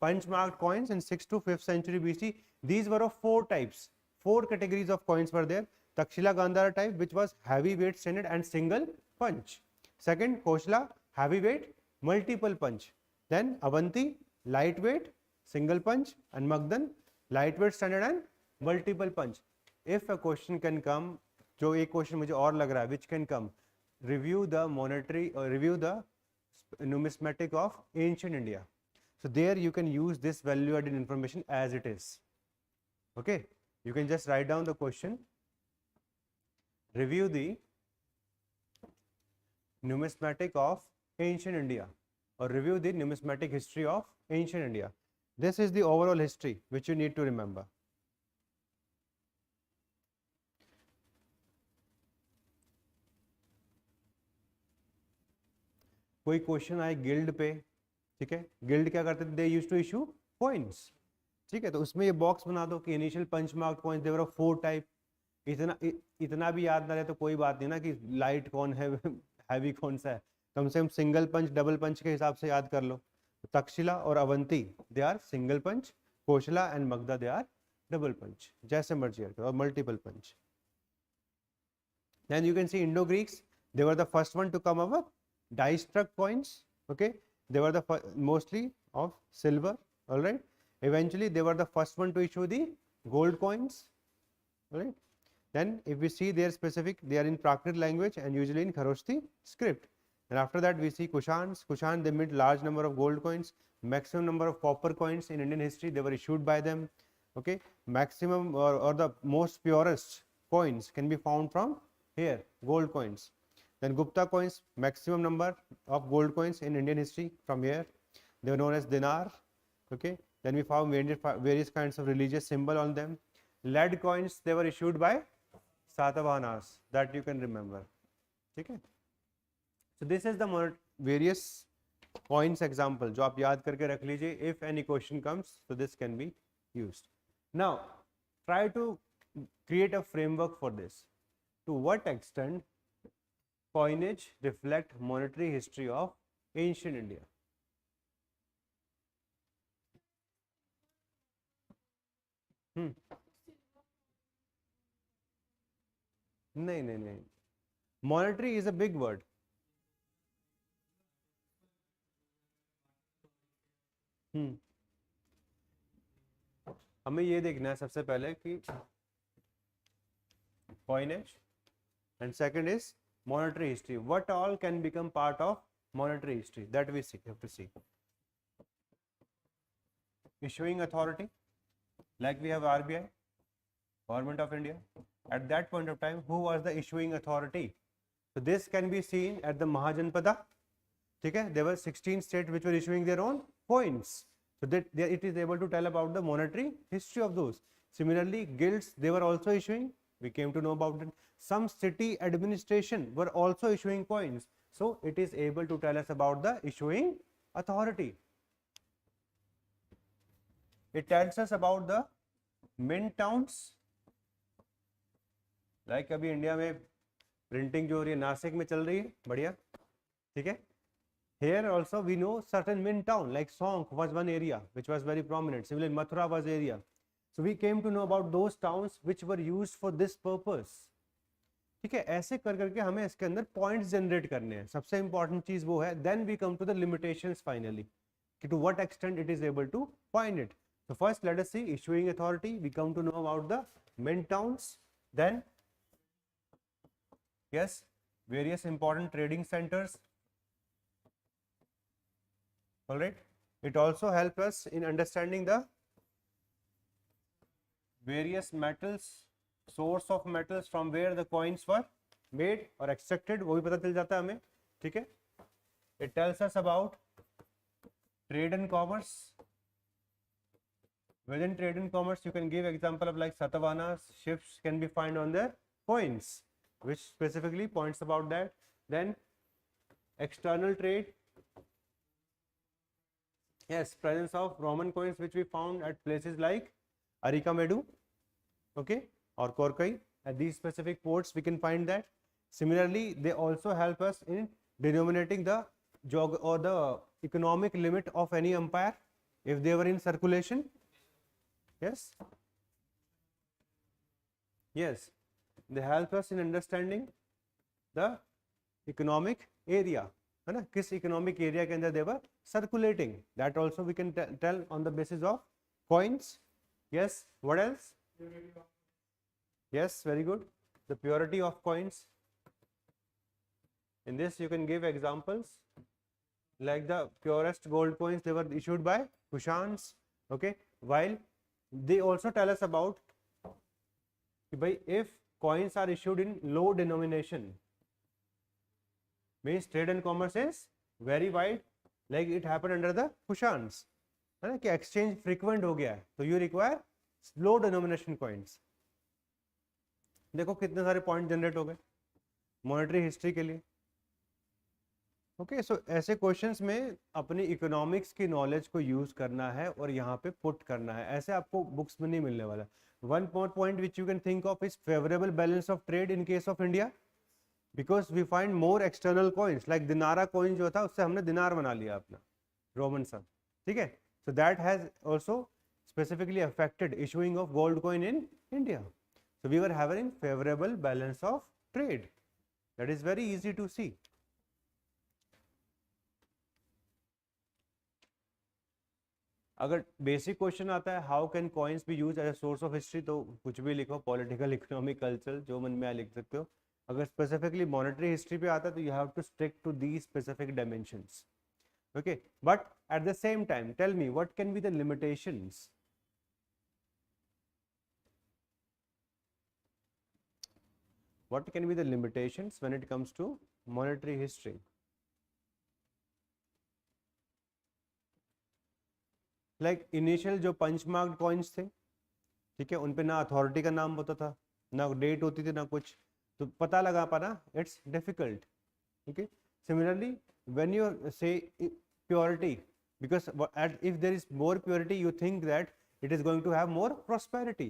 punch marked coins in 6th to 5th century BC. These were of 4 types, 4 categories of coins were there. Takshila Gandhara type, which was heavyweight standard and single punch. Second, Koshla, heavyweight, multiple punch. Then Avanti, lightweight, single punch, and Magadhan, lightweight standard and multiple punch. If a question can come, जो एक question मुझे और लग रहा है, which can come, review the monetary or review the numismatic of ancient India. So there you can use this value added information as it is. Okay, you can just write down the question. Review the numismatic of ancient India or review the numismatic history of ancient India. This is the overall history which you need to remember. कोई question आए guild पे, ठीक है, guild क्या करते थे, they used to issue coins, ठीक है, तो उसमें ये बॉक्स बना दो कि initial punch mark coins there are 4 type. इतना भी याद ना रहे तो कोई बात नहीं ना कि लाइट कौन है हैवी कौन सा है, कम से कम सिंगल पंच डबल पंच के हिसाब से याद कर लो. तक्षशिला और Avanti they are single punch Koshla and Magda, they are double punch. जैसे मर्जी or multiple punch. Then you can see Indo-Greeks, they were the first one to come up with die-struck coins. Okay, they were the mostly of silver. All right. Eventually, they were the first one to issue the gold coins. All right. Then, if we see their specific, they are in Prakrit language and usually in Kharoshthi script. And after that, we see Kushans. Kushan, they made large number of gold coins. Maximum number of copper coins in Indian history, they were issued by them. Okay, maximum or the most purest coins can be found from here, gold coins. Then Gupta coins, maximum number of gold coins in Indian history from here. They were known as dinar. Okay, then we found various kinds of religious symbol on them. Lead coins, they were issued by Satavahanas, that you can remember. Okay. So this is the various coins example जो आप याद करके रख लीजिए. If any question comes, so this can be used. Now, try to create a framework for this. To what extent coinage reflect monetary history of ancient India? नहीं. Monetary is a big word. हमें ये देखना है सबसे पहले कि coinage and second is monetary history. What all can become part of monetary history? That we have to see. Issuing authority, like we have RBI, Government of India. At that point of time, who was the issuing authority? So this can be seen at the Mahajanpada. Okay? There were 16 states which were issuing their own coins. So that it is able to tell about the monetary history of those. Similarly, guilds, they were also issuing. We came to know about it. Some city administration were also issuing coins. So it is able to tell us about the issuing authority. It tells us about the mint towns. Like अभी India में printing जो हो रही है नासिक में चल रही है, बढ़िया, ठीक है. Here also we know certain mint town like Sonk was one area which was very prominent. Similarly, Mathura was area. So we came to know about those towns which were used for this purpose. ठीक है, ऐसे कर करके हमें इसके अंदर points generate करने हैं. सबसे इंपॉर्टेंट चीज वो है. Then we come to the limitations finally. To what extent it is able to find it. So first let us see issuing authority. We come to know about the mint towns. Then yes, various important trading centers. All right. It also helps us in understanding the various metals, source of metals from where the coins were made or extracted. वो भी पता चल जाता है हमें. ठीक है. It tells us about trade and commerce. Within trade and commerce, you can give example of like Satavahanas, ships can be found on their coins, which specifically points about that. Then external trade. Yes, presence of Roman coins which we found at places like Arikamedu, okay, or Korkai. At these specific ports, we can find that. Similarly, they also help us in denominating the economic limit of any empire if they were in circulation. Yes. Yes, they help us in understanding the economic area. है ना, किस economic area के अंदर they were circulating. That also we can tell on the basis of coins. Yes, what else? Yes, very good. The purity of coins. In this you can give examples like the purest gold coins, they were issued by Kushans. Okay, while they also tell us about if coins are issued in low denomination, means trade and commerce is very wide, like it happened under the Kushans, है ना, कि exchange frequent हो गया है, तो you require low denomination coins. देखो कितने सारे पॉइंट जनरेट हो गए मॉनेटरी हिस्ट्री के लिए. ओके, सो ऐसे क्वेश्चंस में अपनी इकोनॉमिक्स की नॉलेज को यूज करना है और यहाँ पे पुट करना है. ऐसे आपको बुक्स में नहीं मिलने वाला. One more point which you can think of is favourable balance of trade in case of India, because we find more external coins like dinara coin जो था उससे हमने दिनार बना लिया अपना रोमन सा. ठीक है, so that has also specifically affected issuing of gold coin in India. So we were having favorable balance of trade. That is very easy to see. अगर बेसिक क्वेश्चन आता है how can coins be use as a source of history, तो कुछ भी लिखो, political, economic, cultural, जो मन में आ लिख सकते हो. अगर स्पेसिफिकली मॉनेटरी हिस्ट्री पे आता है तो you have to stick to the specific dimensions. Okay, but at the same time tell me what can be the limitations. What can be the limitations when it comes to monetary history? Like initial जो पंच marked coins थे, ठीक है, उन पे ना authority का नाम होता था, ना डेट होती थी, ना कुछ, तो पता लगा पाना it's difficult. Okay, similarly when you से purity, because if there is more purity you think that it is going to have more prosperity,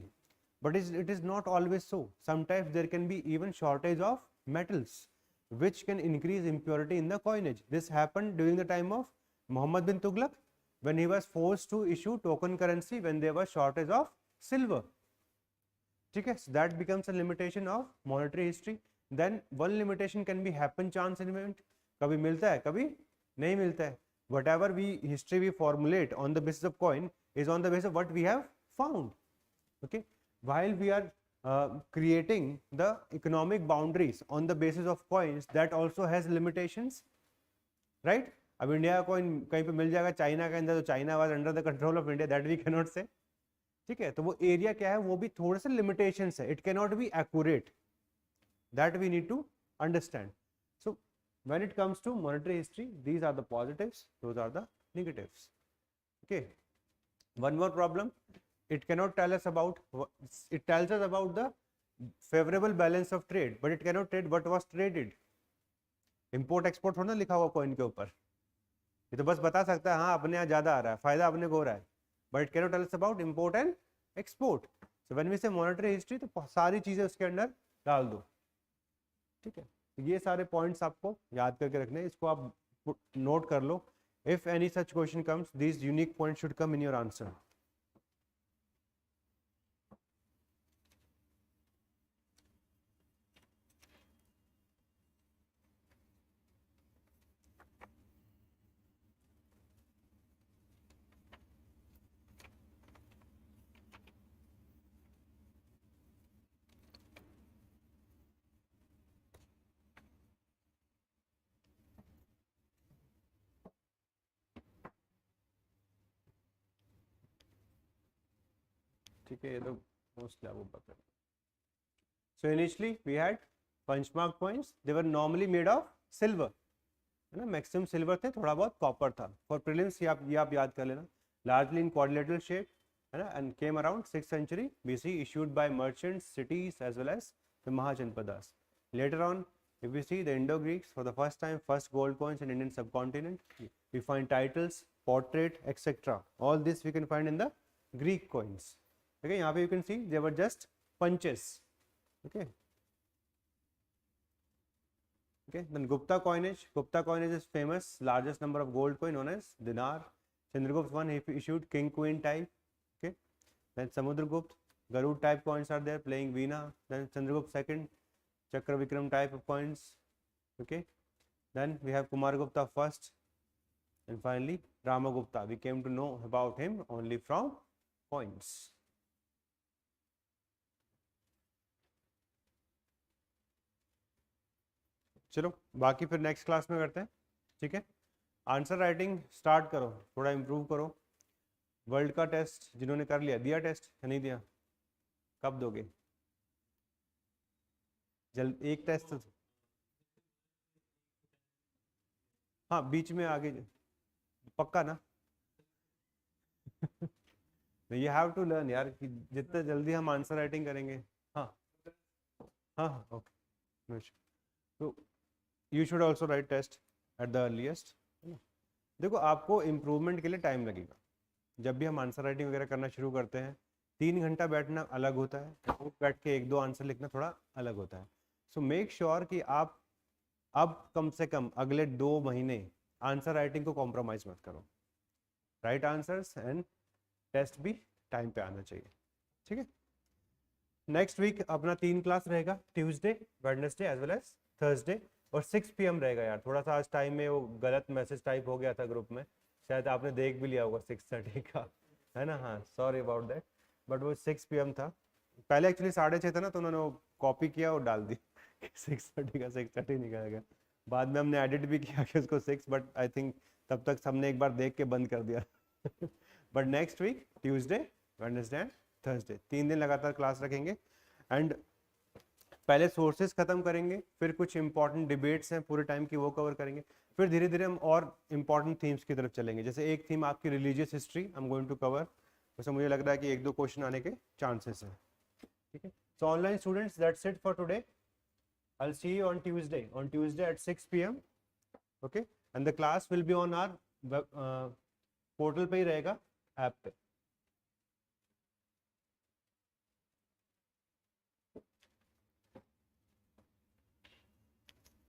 but it is not always so. Sometimes there can be even shortage of metals which can increase impurity in the coinage. This happened during the time of Muhammad bin Tughlaq when he was forced to issue token currency when there was shortage of silver. Okay, so that becomes a limitation of monetary history. Then one limitation can be happen chance event. कभी मिलता है, कभी नहीं मिलता है. Whatever history we formulate on the basis of coin is on the basis of what we have found. Okay, while we are creating the economic boundaries on the basis of coins, that also has limitations, right? अब India coin कहीं पे मिल जाएगा China के अंदर, तो China was under the control of India, that we can not say. ठीक है, तो वो एरिया क्या है, वो भी थोड़े से लिमिटेशंस है. It can not be accurate, that we need to understand. So when it comes to monetary history, these are the positives, those are the negatives. Okay, one more problem, it cannot tell us about, it tells us about the favorable balance of trade, but it cannot tell what was traded. Import export थोड़ा ना लिखा हुआ coin के ऊपर, ये तो बस बता सकता है हाँ अपने यहाँ ज्यादा आ रहा है, फायदा अपने को हो रहा है, but it cannot tell us about import and export. So when we say monetary history, तो सारी चीजें उसके अंदर डाल दो. ठीक है, ये सारे पॉइंट्स आपको याद करके रखने हैं, इसको आप नोट कर लो. If any such question comes, this unique point should come in your answer. ठीक है, ये तो मोस्टली आपको पता है. So initially we had punchmark coins, they were normally made of silver, है ना, मैक्सिमम सिल्वर थे, थोड़ा बहुत कॉपर था. फॉर प्रीलिम्स ये आप याद कर लेना, लार्जली इन क्वाड्रिलेटरल शेप, है ना, and came around 6th century BC, issued by merchants, cities as well as the Mahajanpadas. Later on, if we see the Indo-Greeks, for the first time, first gold coins in Indian subcontinent, we find titles, portrait, etc. All this we can find in the Greek coins. Okay, यहाँ पे you can see they were just punches. Okay. Okay, then Gupta coinage is famous, largest number of gold coin known as dinar. Chandragupta one, he issued king queen type. Okay, then Samudragupta, Garud type coins are there playing veena. Then Chandragupta second, Chakra Vikram type of coins. Okay, then we have Kumaragupta first, and finally Ramagupta. We came to know about him only from coins. चलो बाकी फिर next class में करते हैं. ठीक है, answer writing start करो, थोड़ा इम्प्रूव करो. वर्ल्ड का टेस्ट जिन्होंने कर लिया, दिया टेस्ट या नहीं दिया, कब दोगे? जल्द एक टेस्ट तो, हाँ बीच में आगे, पक्का ना? यू हैव टू लर्न यार, कि जितना जल्दी हम आंसर राइटिंग करेंगे. हाँ हाँ हाँ, ओके. तो you should also write test at the earliest. देखो आपको इम्प्रूवमेंट के लिए टाइम लगेगा. जब भी हम आंसर राइटिंग वगैरह करना शुरू करते हैं, 3 घंटा बैठना अलग होता है, बैठ के 1-2 आंसर लिखना थोड़ा अलग होता है. सो मेक श्योर कि आप अब कम से कम अगले 2 महीने आंसर राइटिंग को कॉम्प्रोमाइज मत करो. राइट आंसर्स एंड टेस्ट भी टाइम पे आना चाहिए, ठीक है। नेक्स्ट वीक अपना 3 क्लास रहेगा, Tuesday, Wednesday as well as Thursday, और 6 PM रहेगा यार। थोड़ा सा आज टाइम में वो गलत मैसेज टाइप हो गया था ग्रुप में, शायद आपने देख भी लिया होगा 6:30 का, है ना। हाँ, सॉरी अबाउट दैट, बट वो 6 PM था। पहले एक्चुअली 6:30 था ना, तो उन्होंने वो कॉपी किया और डाल दी 6:30 का 6:30 निकल गया। बाद में हमने एडिट भी किया कि उसको 6, बट आई थिंक तब तक सबने एक बार देख के बंद कर दिया। But next week Tuesday, Wednesday and Thursday 3 दिन लगातार क्लास रखेंगे। एंड पहले सोर्सेज खत्म करेंगे, फिर कुछ इंपॉर्टेंट डिबेट्स हैं पूरे टाइम की वो कवर करेंगे, फिर धीरे धीरे हम और इंपॉर्टेंट थीम्स की तरफ चलेंगे। जैसे एक थीम आपकी religious history I am going to cover, वैसे मुझे लग रहा है कि 1-2 क्वेश्चन आने के चांसेस हैं, ठीक है। सो online students, that's it for today. I'll see you on Tuesday at 6 PM, okay, and the class will be on our portal पे ही रहेगा, ऐप पे।